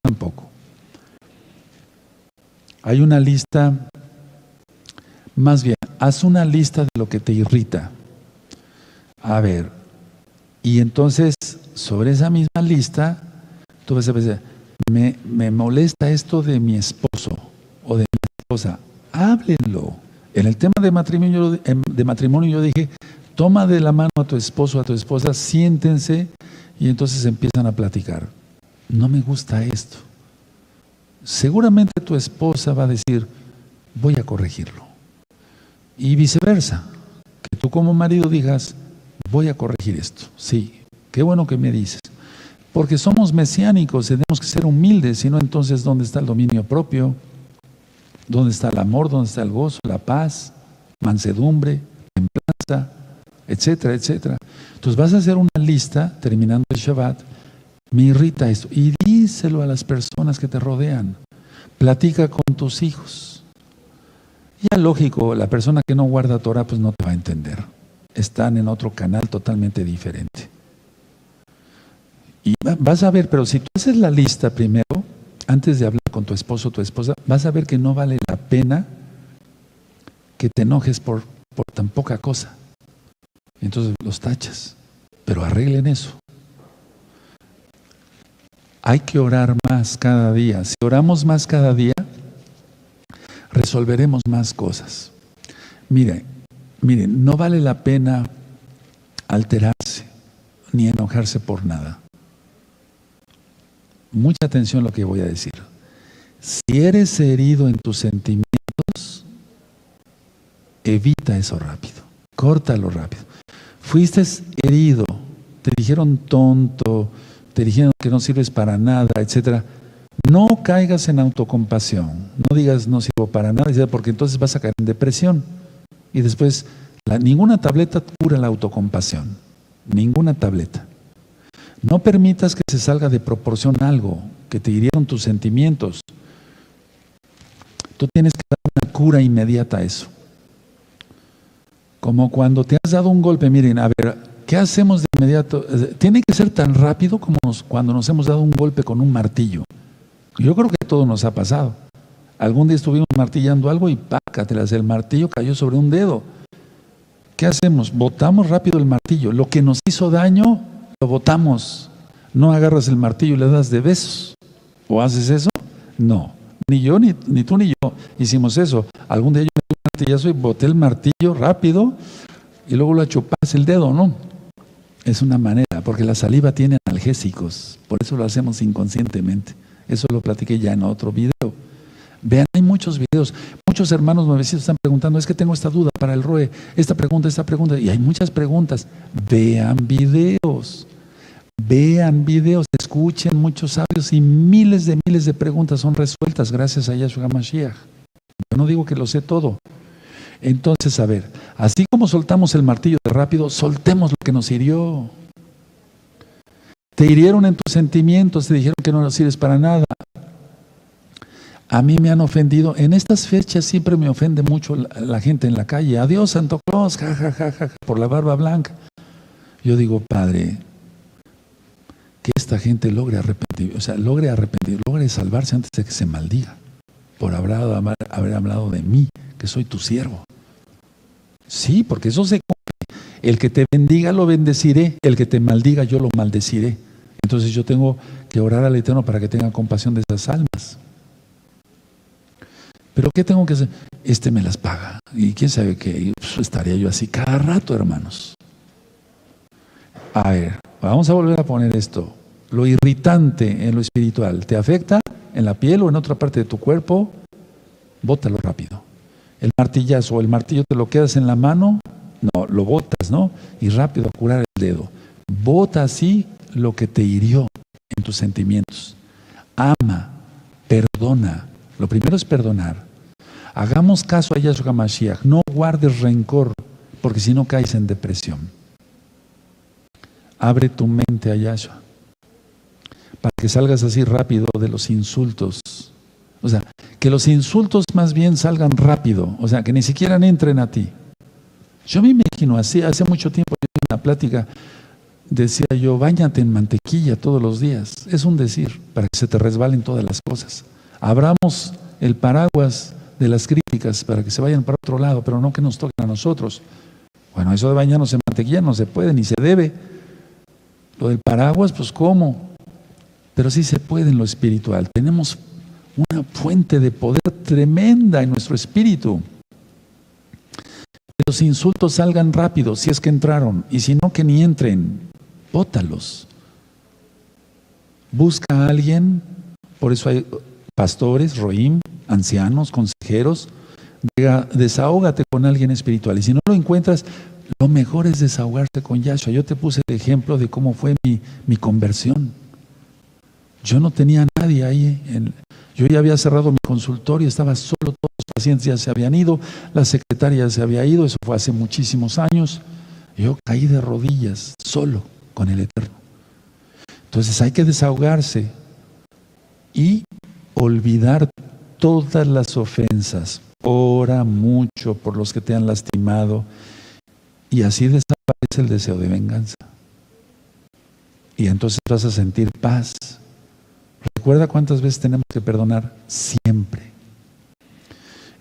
tampoco. Hay una lista, más bien, haz una lista de lo que te irrita. A ver, y entonces, sobre esa misma lista, tú vas a decir, me molesta esto de mi esposo o de mi esposa. Háblenlo. En el tema de matrimonio yo dije, toma de la mano a tu esposo o a tu esposa, siéntense y entonces empiezan a platicar. No me gusta esto. Seguramente tu esposa va a decir, voy a corregirlo. Y viceversa, que tú como marido digas, voy a corregir esto. Sí, qué bueno que me dices. Porque somos mesiánicos, tenemos que ser humildes, si no, entonces, ¿dónde está el dominio propio? ¿Dónde está el amor? ¿Dónde está el gozo, la paz, mansedumbre, templanza, etcétera, etcétera? Entonces vas a hacer una lista, terminando el Shabbat, me irrita esto, y díselo a las personas que te rodean. Platica con tus hijos. Ya lógico, la persona que no guarda Torah pues no te va a entender. Están en otro canal totalmente diferente. Y vas a ver, pero si tú haces la lista primero, antes de hablar con tu esposo o tu esposa, vas a ver que no vale la pena que te enojes por tan poca cosa. Entonces los tachas, pero arreglen eso. Hay que orar más cada día. Si oramos más cada día, resolveremos más cosas. Miren, no vale la pena alterarse ni enojarse por nada. Mucha atención a lo que voy a decir. Si eres herido en tus sentimientos, evita eso rápido. Córtalo rápido. Fuiste herido, te dijeron tonto, te dijeron que no sirves para nada, etcétera. No caigas en autocompasión. No digas no sirvo para nada, porque entonces vas a caer en depresión. Y después, ninguna tableta cura la autocompasión. Ninguna tableta. No permitas que se salga de proporción algo, que te hirieron tus sentimientos. Tú tienes que dar una cura inmediata a eso. Como cuando te has dado un golpe, miren, a ver, ¿qué hacemos de inmediato? Tiene que ser tan rápido como cuando nos hemos dado un golpe con un martillo. Yo creo que a todos nos ha pasado. Algún día estuvimos martillando algo y pácatelas, el martillo cayó sobre un dedo. ¿Qué hacemos? Botamos rápido el martillo. Lo que nos hizo daño, lo botamos. No agarras el martillo y le das de besos. ¿O haces eso? No. Ni yo, ni tú, ni yo hicimos eso. Algún día yo me di un martillazo y boté el martillo rápido y luego lo chupas el dedo, ¿no? Es una manera, porque la saliva tiene analgésicos. Por eso lo hacemos inconscientemente. Eso lo platiqué ya en otro video. Vean, hay muchos videos. Muchos hermanos nuevecitos están preguntando, es que tengo esta duda para el ROE, esta pregunta, y hay muchas preguntas. Vean videos, escuchen muchos audios y miles de preguntas son resueltas gracias a Yahshua Mashiach. Yo no digo que lo sé todo. Entonces, a ver, así como soltamos el martillo de rápido, soltemos lo que nos hirió. Te hirieron en tus sentimientos, te dijeron que no sirves para nada. A mí me han ofendido. En estas fechas siempre me ofende mucho la gente en la calle. Adiós, Santo Claus, ja, ja, ja, ja, por la barba blanca. Yo digo, Padre, que esta gente logre arrepentir, logre salvarse antes de que se maldiga por haber hablado de mí, que soy tu siervo. Sí, porque eso se cumple. El que te bendiga lo bendeciré, el que te maldiga yo lo maldeciré. Entonces yo tengo que orar al Eterno para que tenga compasión de esas almas. ¿Pero qué tengo que hacer? Me las paga. Y quién sabe qué, estaría yo así cada rato, hermanos. A ver, vamos a volver a poner esto. Lo irritante en lo espiritual, ¿te afecta en la piel o en otra parte de tu cuerpo? Bótalo rápido. El martillazo o el martillo te lo quedas en la mano, no, lo botas, ¿no? Y rápido a curar el dedo. Bota así lo que te hirió en tus sentimientos. Ama, perdona. Lo primero es perdonar. Hagamos caso a Yahshua Mashiach. No guardes rencor, porque si no caes en depresión. Abre tu mente a Yahshua, para que salgas así rápido de los insultos. O sea, que los insultos más bien salgan rápido. O sea, que ni siquiera entren a ti. Yo me imagino así, hace mucho tiempo en una plática, decía yo, báñate en mantequilla todos los días. Es un decir, para que se te resbalen todas las cosas. Abramos el paraguas de las críticas para que se vayan para otro lado, pero no que nos toquen a nosotros. Bueno, eso de bañarnos en mantequilla no se puede ni se debe. Lo del paraguas, pues ¿cómo? Pero sí se puede en lo espiritual. Tenemos una fuente de poder tremenda en nuestro espíritu. Que los insultos salgan rápido, si es que entraron, y si no, que ni entren. Bótalos. Busca a alguien, por eso hay pastores, roim, ancianos, consejeros. Desahógate con alguien espiritual. Y si no lo encuentras, lo mejor es desahogarse con Yahshua. Yo te puse el ejemplo de cómo fue mi conversión. Yo no tenía a nadie ahí. Yo ya había cerrado mi consultorio, estaba solo, todos los pacientes ya se habían ido, la secretaria se había ido, eso fue hace muchísimos años. Yo caí de rodillas, solo, con el Eterno. Entonces hay que desahogarse y olvidar todas las ofensas. Ora mucho por los que te han lastimado y así desaparece el deseo de venganza. Y entonces vas a sentir paz. ¿Recuerda cuántas veces tenemos que perdonar? Siempre.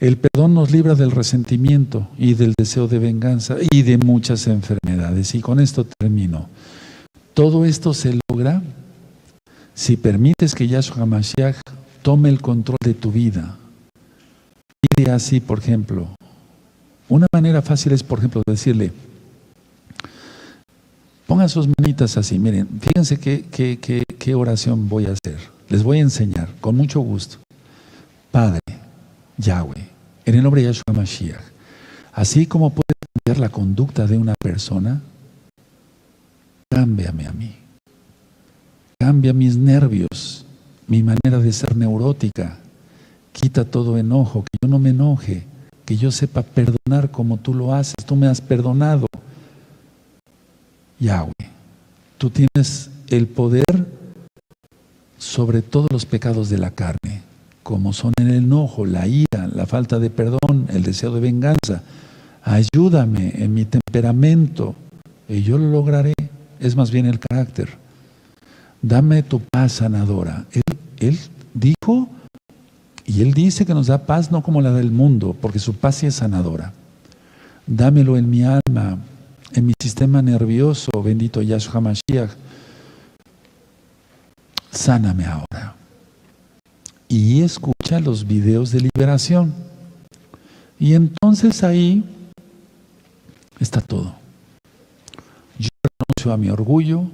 El perdón nos libra del resentimiento y del deseo de venganza y de muchas enfermedades. Y con esto termino. Todo esto se logra si permites que Yahshua Mashiach tome el control de tu vida. Pide así, por ejemplo, una manera fácil es, por ejemplo, decirle, pongan sus manitas así, miren, fíjense qué oración voy a hacer. Les voy a enseñar, con mucho gusto. Padre, Yahweh, en el nombre de Yahshua Mashiach, así como puedes cambiar la conducta de una persona, cámbiame a mí. Cambia mis nervios, mi manera de ser neurótica. Quita todo enojo, que yo no me enoje, que yo sepa perdonar como tú lo haces. Tú me has perdonado. Yahweh, tú tienes el poder sobre todos los pecados de la carne, como son el enojo, la ira, la falta de perdón, el deseo de venganza. Ayúdame en mi temperamento y yo lo lograré. Es más bien el carácter. Dame tu paz sanadora. Él dijo, y Él dice que nos da paz no como la del mundo, porque su paz sí es sanadora. Dámelo en mi alma, en mi sistema nervioso, bendito Yahshua Mashiach. Sáname ahora. Y escucha los videos de liberación. Y entonces ahí está todo. Yo renuncio a mi orgullo.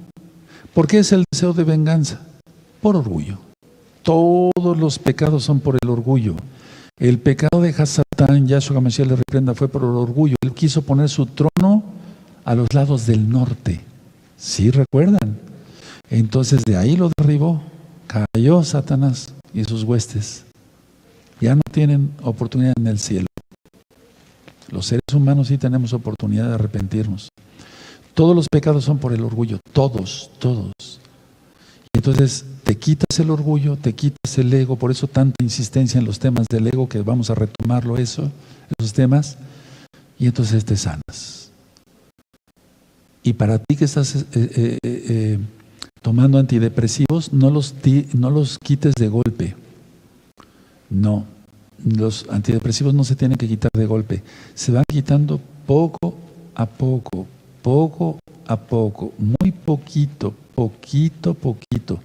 ¿Por qué es el deseo de venganza? Por orgullo. Todos los pecados son por el orgullo. El pecado de Hasatán, Yahshua HaMashiach le reprenda, fue por el orgullo. Él quiso poner su trono a los lados del norte. ¿Sí recuerdan? Entonces de ahí lo derribó. Cayó Satanás y sus huestes. Ya no tienen oportunidad en el cielo. Los seres humanos sí tenemos oportunidad de arrepentirnos. Todos los pecados son por el orgullo. Todos, todos. Y entonces te quitas el orgullo, te quitas el ego. Por eso tanta insistencia en los temas del ego, que vamos a retomarlo esos temas. Y entonces te sanas. Y para ti que estás tomando antidepresivos, no los quites de golpe. No, los antidepresivos no se tienen que quitar de golpe. Se van quitando poco a poco, muy poquito, poquito.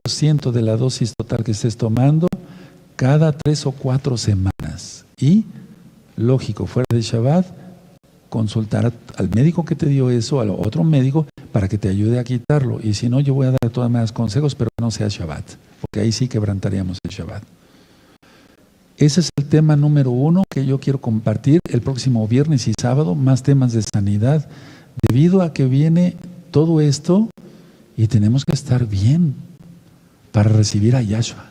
10% de la dosis total que estés tomando cada 3 o 4 semanas. Y, lógico, fuera de Shabbat, consultar al médico que te dio eso, al otro médico, para que te ayude a quitarlo. Y si no, yo voy a dar de todas maneras consejos, pero no sea Shabbat, porque ahí sí quebrantaríamos el Shabbat. Ese es el tema número 1 que yo quiero compartir el próximo viernes y sábado, más temas de sanidad, debido a que viene todo esto y tenemos que estar bien para recibir a Yahshua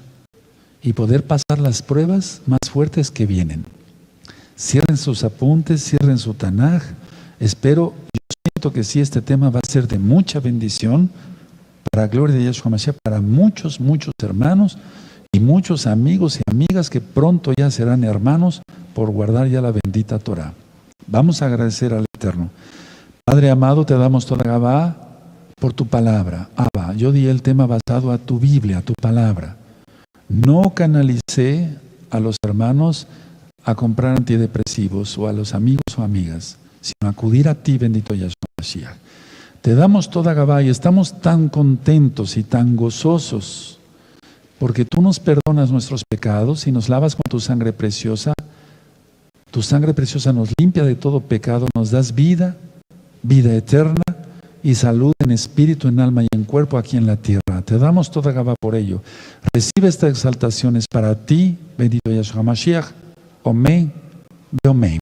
y poder pasar las pruebas más fuertes que vienen. Cierren sus apuntes, cierren su Tanaj. Yo siento que sí, este tema va a ser de mucha bendición para la gloria de Yahshua Mashiach, para muchos hermanos y muchos amigos y amigas que pronto ya serán hermanos por guardar ya la bendita Torah. Vamos a agradecer al Eterno. Padre amado, te damos toda Gabá por tu palabra. Abba, yo di el tema basado a tu Biblia, a tu palabra. No canalicé a los hermanos a comprar antidepresivos o a los amigos o amigas, sino acudir a ti, bendito Yahshua Mashiach. Te damos toda Gabá y estamos tan contentos y tan gozosos porque tú nos perdonas nuestros pecados y nos lavas con tu sangre preciosa. Tu sangre preciosa nos limpia de todo pecado, nos das vida eterna y salud en espíritu, en alma y en cuerpo aquí en la tierra. Te damos toda Gabá por ello. Recibe estas exaltaciones para ti, bendito Yahshua Mashiach. Amén. Amén.